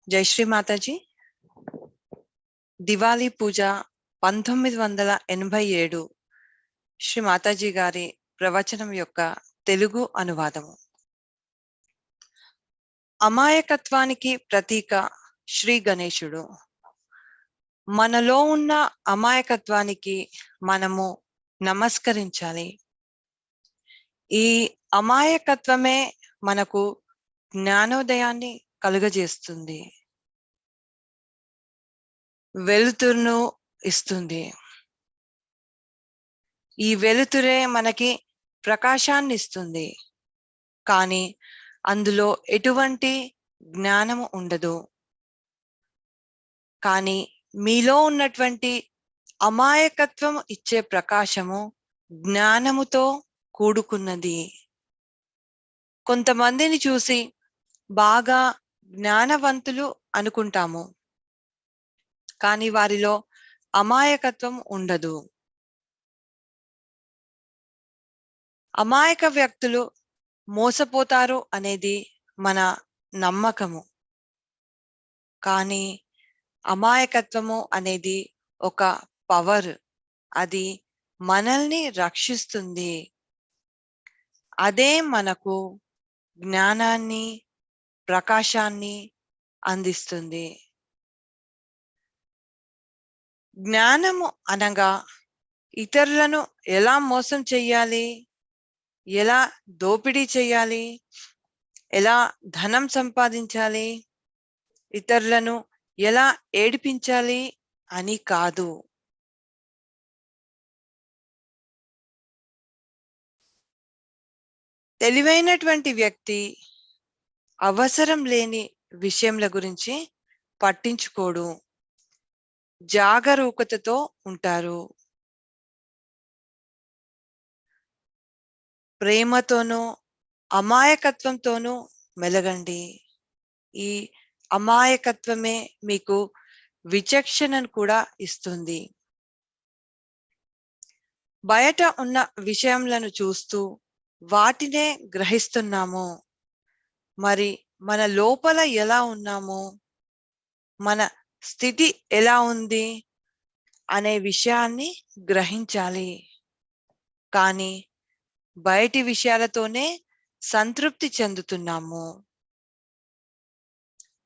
జై శ్రీ మాతాజీ. దివాళీ పూజ 1987 శ్రీ మాతాజీ గారి ప్రవచనం యొక్క తెలుగు అనువాదము. అమాయకత్వానికి ప్రతీక శ్రీ గణేశుడు. మనలో ఉన్న అమాయకత్వానికి మనము నమస్కరించాలి. ఈ అమాయకత్వమే మనకు జ్ఞానోదయాన్ని కలుగజేస్తుంది, వెలుతురును ఇస్తుంది. ఈ వెలుతురే మనకి ప్రకాశాన్ని ఇస్తుంది, కానీ అందులో ఎటువంటి జ్ఞానము ఉండదు. కానీ మీలో ఉన్నటువంటి అమాయకత్వం ఇచ్చే ప్రకాశము జ్ఞానముతో కూడుకున్నది. కొంతమందిని చూసి బాగా జ్ఞానవంతులు అనుకుంటాము, కానీ వారిలో అమాయకత్వం ఉండదు. అమాయక వ్యక్తులు మోసపోతారు అనేది మన నమ్మకము, కానీ అమాయకత్వము అనేది ఒక పవర్. అది మనల్ని రక్షిస్తుంది. అదే మనకు జ్ఞానాన్ని, ప్రకాశాన్ని అందిస్తుంది. జ్ఞానము అనగా ఇతరులను ఎలా మోసం చెయ్యాలి, ఎలా దోపిడీ చేయాలి, ఎలా ధనం సంపాదించాలి, ఇతరులను ఎలా ఏడిపించాలి అని కాదు. తెలివైనటువంటి వ్యక్తి అవసరం లేని విషయముల గురించి పట్టించుకోడు, జాగరూకతతో ఉంటారు. ప్రేమతోనూ అమాయకత్వంతోనూ మెలగండి. ఈ అమాయకత్వమే మీకు విచక్షణను కూడా ఇస్తుంది. బయట ఉన్న విషయములను చూస్తూ వాటినే గ్రహిస్తున్నాము, మరి మన లోపల ఎలా ఉన్నాము, మన స్థితి ఎలా ఉంది అనే విషయాన్ని గ్రహించాలి. కానీ బయటి విషయాలతోనే సంతృప్తి చెందుతున్నాము.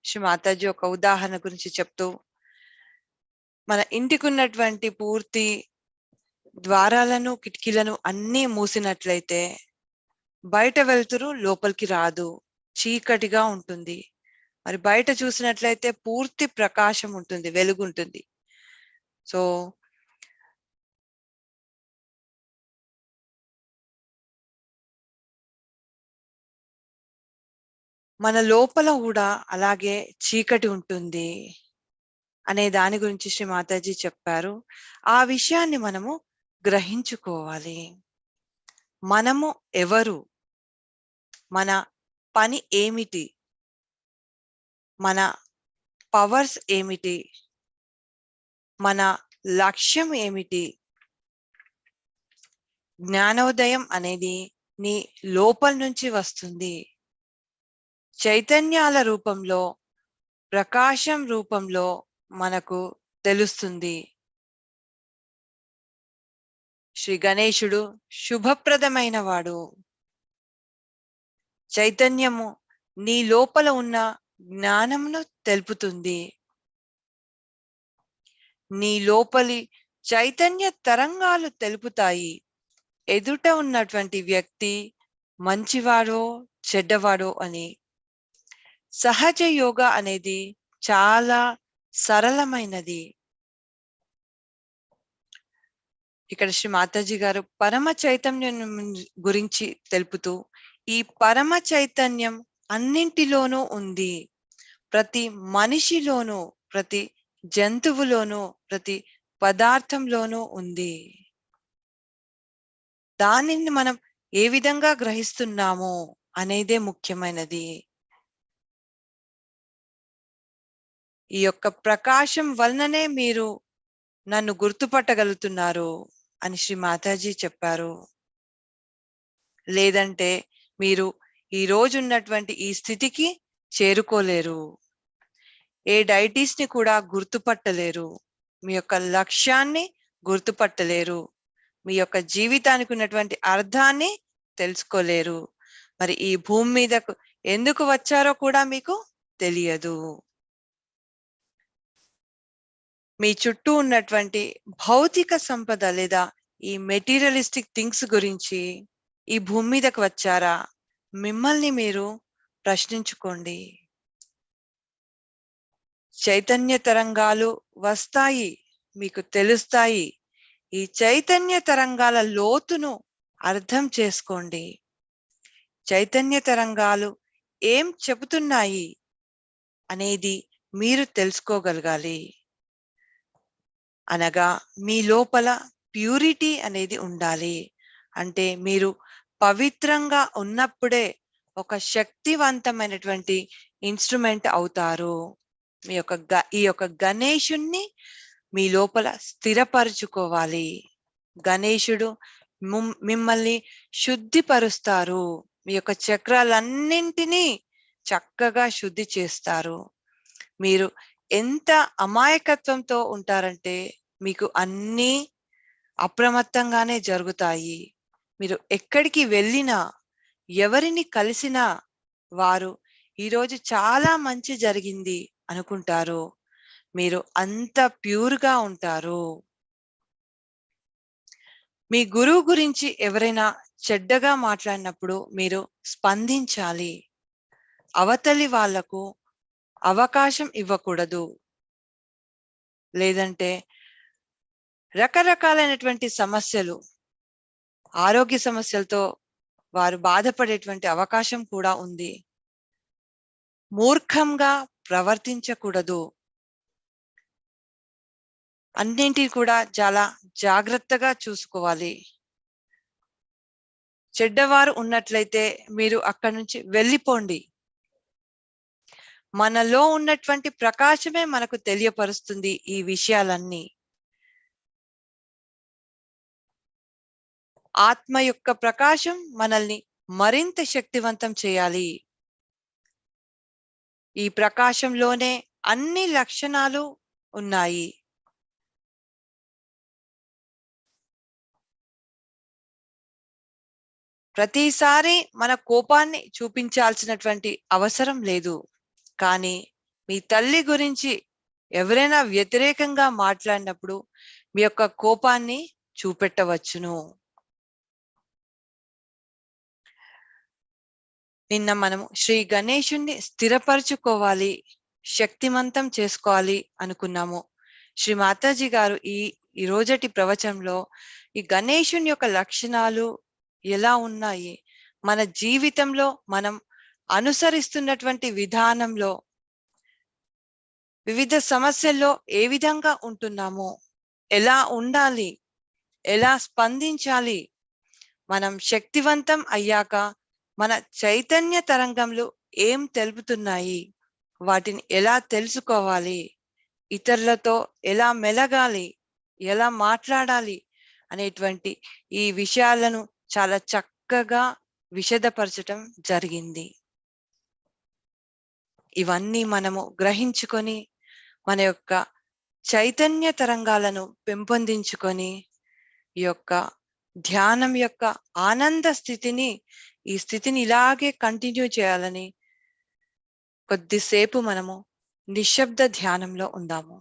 శ్రీ మాతాజీ ఒక ఉదాహరణ గురించి చెప్తూ, మన ఇంటికి ఉన్నటువంటి పూర్తి ద్వారాలను, కిటికీలను అన్నీ మూసినట్లయితే బయట వెలుతురు లోపలికి రాదు, చీకటిగా ఉంటుంది. మరి బయట చూసినట్లయితే పూర్తి ప్రకాశం ఉంటుంది, వెలుగు ఉంటుంది. సో మన లోపల కూడా అలాగే చీకటి ఉంటుంది అనే దాని గురించి శ్రీ మాతాజీ చెప్పారు. ఆ విషయాన్ని మనము గ్రహించుకోవాలి. మనము ఎవరు, మన పని ఏమిటి, మన పవర్స్ ఏమిటి, మన లక్ష్యం ఏమిటి. జ్ఞానోదయం అనేది నీ లోపల నుంచి వస్తుంది. చైతన్యాల రూపంలో, ప్రకాశం రూపంలో మనకు తెలుస్తుంది. శ్రీ గణేశుడు శుభప్రదమైన వాడు. చైతన్యము నీ లోపల ఉన్న జ్ఞానమును తెలుపుతుంది. నీ లోపలి చైతన్య తరంగాలు తెలుపుతాయి ఎదుట ఉన్నటువంటి వ్యక్తి మంచివాడో చెడ్డవాడో అని. సహజ యోగా అనేది చాలా సరళమైనది. ఇక్కడ శ్రీ మాతాజీ గారు పరమ చైతన్యం గురించి తెలుపుతూ, ఈ పరమ చైతన్యం అన్నింటిలోనూ ఉంది. ప్రతి మనిషిలోనూ, ప్రతి జంతువులోనూ, ప్రతి పదార్థంలోనూ ఉంది. దానిని మనం ఏ విధంగా గ్రహిస్తున్నామో అనేదే ముఖ్యమైనది. ఈ యొక్క ప్రకాశం వలననే మీరు నన్ను గుర్తుపట్టగలుగుతున్నారు అని శ్రీ మాతాజీ చెప్పారు. లేదంటే మీరు ఈ రోజు ఉన్నటువంటి ఈ స్థితికి చేరుకోలేరు. ఏ డైటీస్ ని కూడా గుర్తుపట్టలేరు, మీ యొక్క లక్ష్యాన్ని గుర్తుపట్టలేరు, మీ యొక్క జీవితానికి ఉన్నటువంటి అర్థాన్ని తెలుసుకోలేరు. మరి ఈ భూమి మీదకు ఎందుకు వచ్చారో కూడా మీకు తెలియదు. మీ చుట్టూ ఉన్నటువంటి భౌతిక సంపద లేదా ఈ మెటీరియలిస్టిక్ థింగ్స్ గురించి ఈ భూమి మీదకు వచ్చారా? మిమ్మల్ని మీరు ప్రశ్నించుకోండి. చైతన్య తరంగాలు వస్తాయి, మీకు తెలుస్తాయి. ఈ చైతన్య తరంగాల లోతును అర్థం చేసుకోండి. చైతన్య తరంగాలు ఏం చెబుతున్నాయి అనేది మీరు తెలుసుకోగలగాలి. అనగా మీ లోపల ప్యూరిటీ అనేది ఉండాలి. అంటే మీరు పవిత్రంగా ఉన్నప్పుడే ఒక శక్తివంతమైనటువంటి ఇన్స్ట్రుమెంట్ అవుతారు. ఈ యొక్క గణేశుణ్ణి మీ లోపల స్థిరపరుచుకోవాలి. గణేశుడు మిమ్మల్ని శుద్ధిపరుస్తారు. మీ యొక్క చక్రాలన్నింటినీ చక్కగా శుద్ధి చేస్తారు. మీరు ఎంత అమాయకత్వంతో ఉంటారంటే మీకు అన్నీ అప్రమత్తంగానే జరుగుతాయి. మీరు ఎక్కడికి వెళ్ళినా, ఎవరిని కలిసినా వారు ఈరోజు చాలా మంచి జరిగింది అనుకుంటారు. మీరు అంత ప్యూర్గా ఉంటారు. మీ గురువు గురించి ఎవరైనా చెడ్డగా మాట్లాడినప్పుడు మీరు స్పందించాలి. అవతలి వాళ్లకు అవకాశం ఇవ్వకూడదు. లేదంటే రకరకాలైనటువంటి సమస్యలు, ఆరోగ్య సమస్యలతో వారు బాధపడేటువంటి అవకాశం కూడా ఉంది. మూర్ఖంగా ప్రవర్తించకూడదు. అన్నింటినీ కూడా చాలా జాగ్రత్తగా చూసుకోవాలి. చెడ్డవారు ఉన్నట్లయితే మీరు అక్కడి నుంచి వెళ్ళిపోండి. మనలో ఉన్నటువంటి ప్రకాశమే మనకు తెలియపరుస్తుంది ఈ విషయాలన్నీ. ఆత్మ యొక్క ప్రకాశం మనల్ని మరింత శక్తివంతం చేయాలి. ఈ ప్రకాశంలోనే అన్ని లక్షణాలు ఉన్నాయి. ప్రతిసారి మన కోపాన్ని చూపించాల్సినటువంటి అవసరం లేదు. కానీ మీ తల్లి గురించి ఎవరైనా వ్యతిరేకంగా మాట్లాడినప్పుడు మీ యొక్క కోపాన్ని చూపెట్టవచ్చును. నిన్న మనము శ్రీ గణేశుణ్ణి స్థిరపరచుకోవాలి, శక్తిమంతం చేసుకోవాలి అనుకున్నాము. శ్రీ మాతాజీ గారు ఈ రోజటి ప్రవచనంలో ఈ గణేశుని యొక్క లక్షణాలు ఎలా ఉన్నాయి, మన జీవితంలో మనం అనుసరిస్తున్నటువంటి విధానంలో వివిధ సమస్యల్లో ఏ విధంగా ఉంటున్నామో, ఎలా ఉండాలి, ఎలా స్పందించాలి, మనం శక్తివంతం అయ్యాక మన చైతన్య తరంగంలో ఏం తెలుపుతున్నాయి, వాటిని ఎలా తెలుసుకోవాలి, ఇతరులతో ఎలా మెలగాలి, ఎలా మాట్లాడాలి అనేటువంటి ఈ విషయాలను చాలా చక్కగా విశదపరచటం జరిగింది. ఇవన్నీ మనము గ్రహించుకొని మన యొక్క చైతన్య తరంగాలను పెంపొందించుకొని ఈ యొక్క ధ్యానం యొక్క ఆనంద స్థితిని, ఈ స్థితిని ఇలాగే కంటిన్యూ చేయాలని కొద్దిసేపు మనము నిశ్శబ్ద ధ్యానంలో ఉందాము.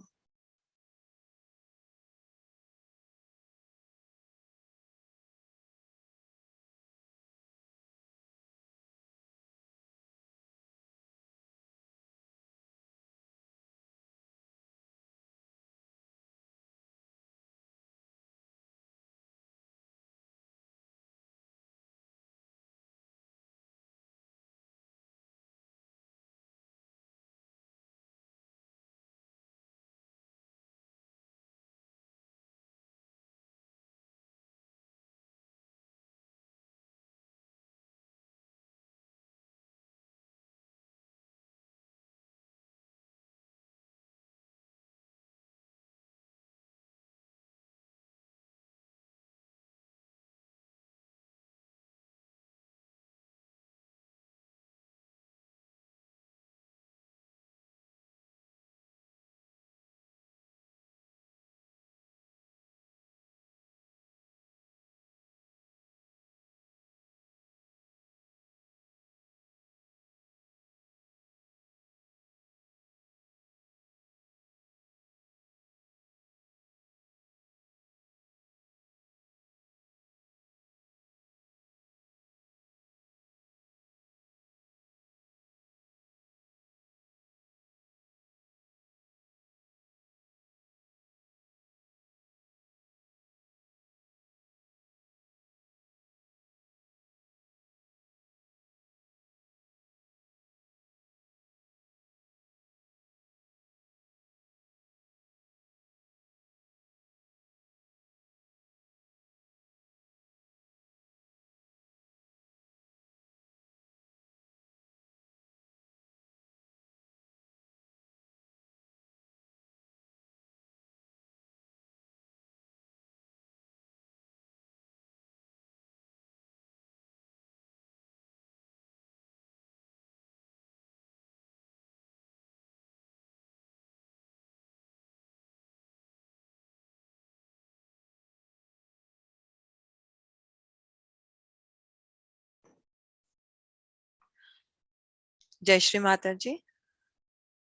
జై శ్రీ మాతాజీ.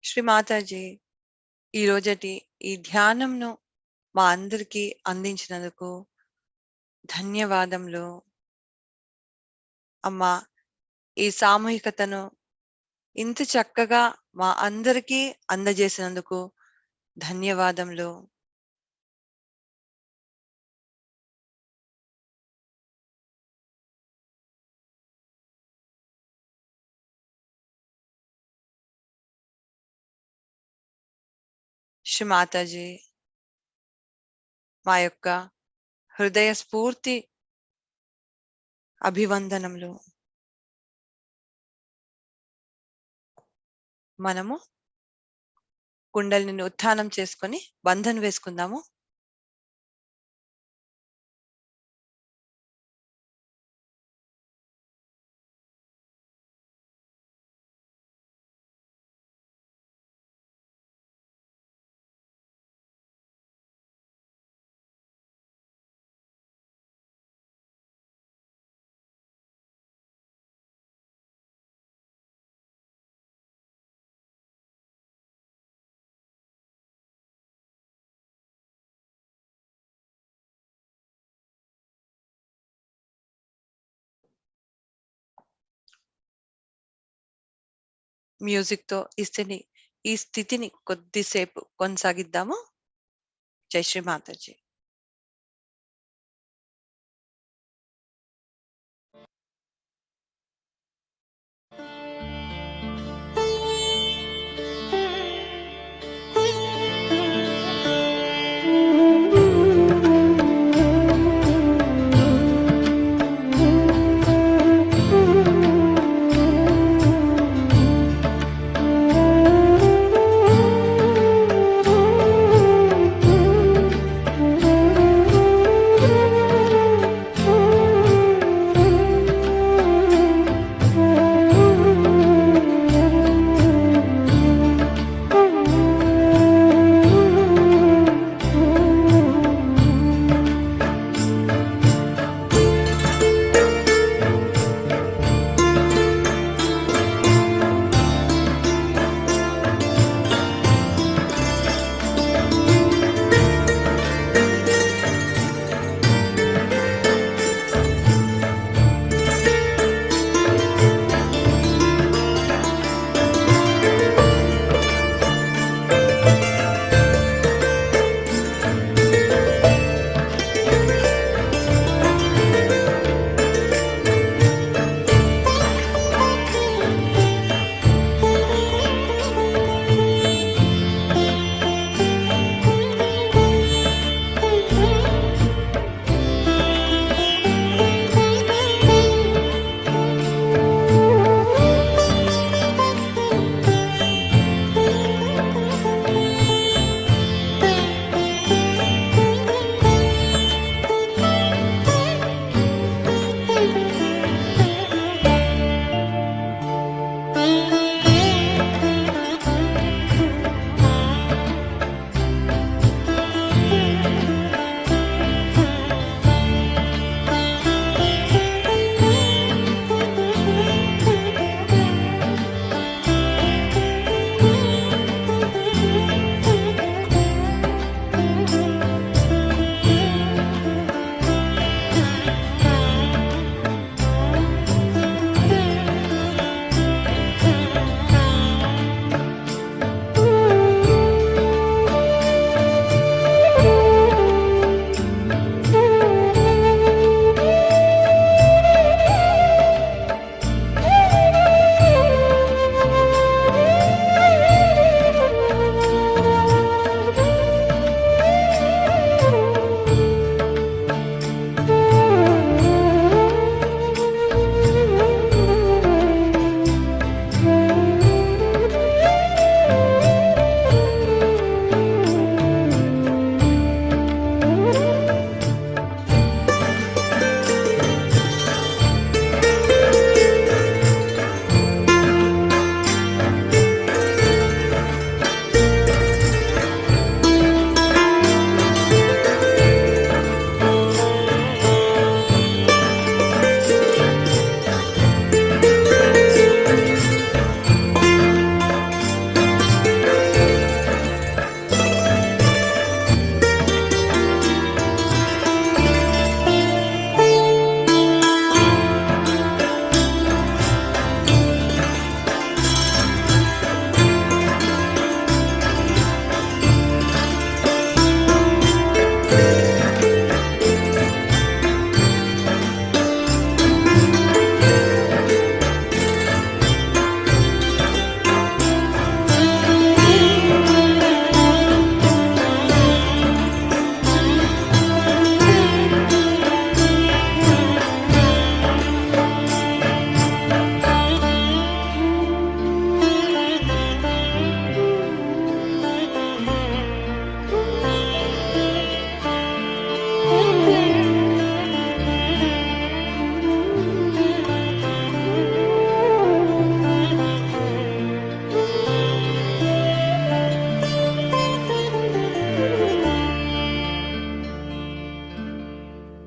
శ్రీ మాతాజీ, ఈ రోజటి ఈ ధ్యానంను మా అందరికీ అందించినందుకు ధన్యవాదములు. అమ్మా, ఈ సామూహికతను ఇంత చక్కగా మా అందరికీ అందజేసినందుకు ధన్యవాదములు. శ్రీ మాతాజీ, మా యొక్క హృదయ స్ఫూర్తి అభివందనములు. మనము కుండలిని ఉత్థానం చేసుకొని బంధన్ వేసుకుందాము. మ్యూజిక్ తో ఈ స్థితిని కొద్దిసేపు కొనసాగిద్దాము. జై శ్రీ మాతాజీ.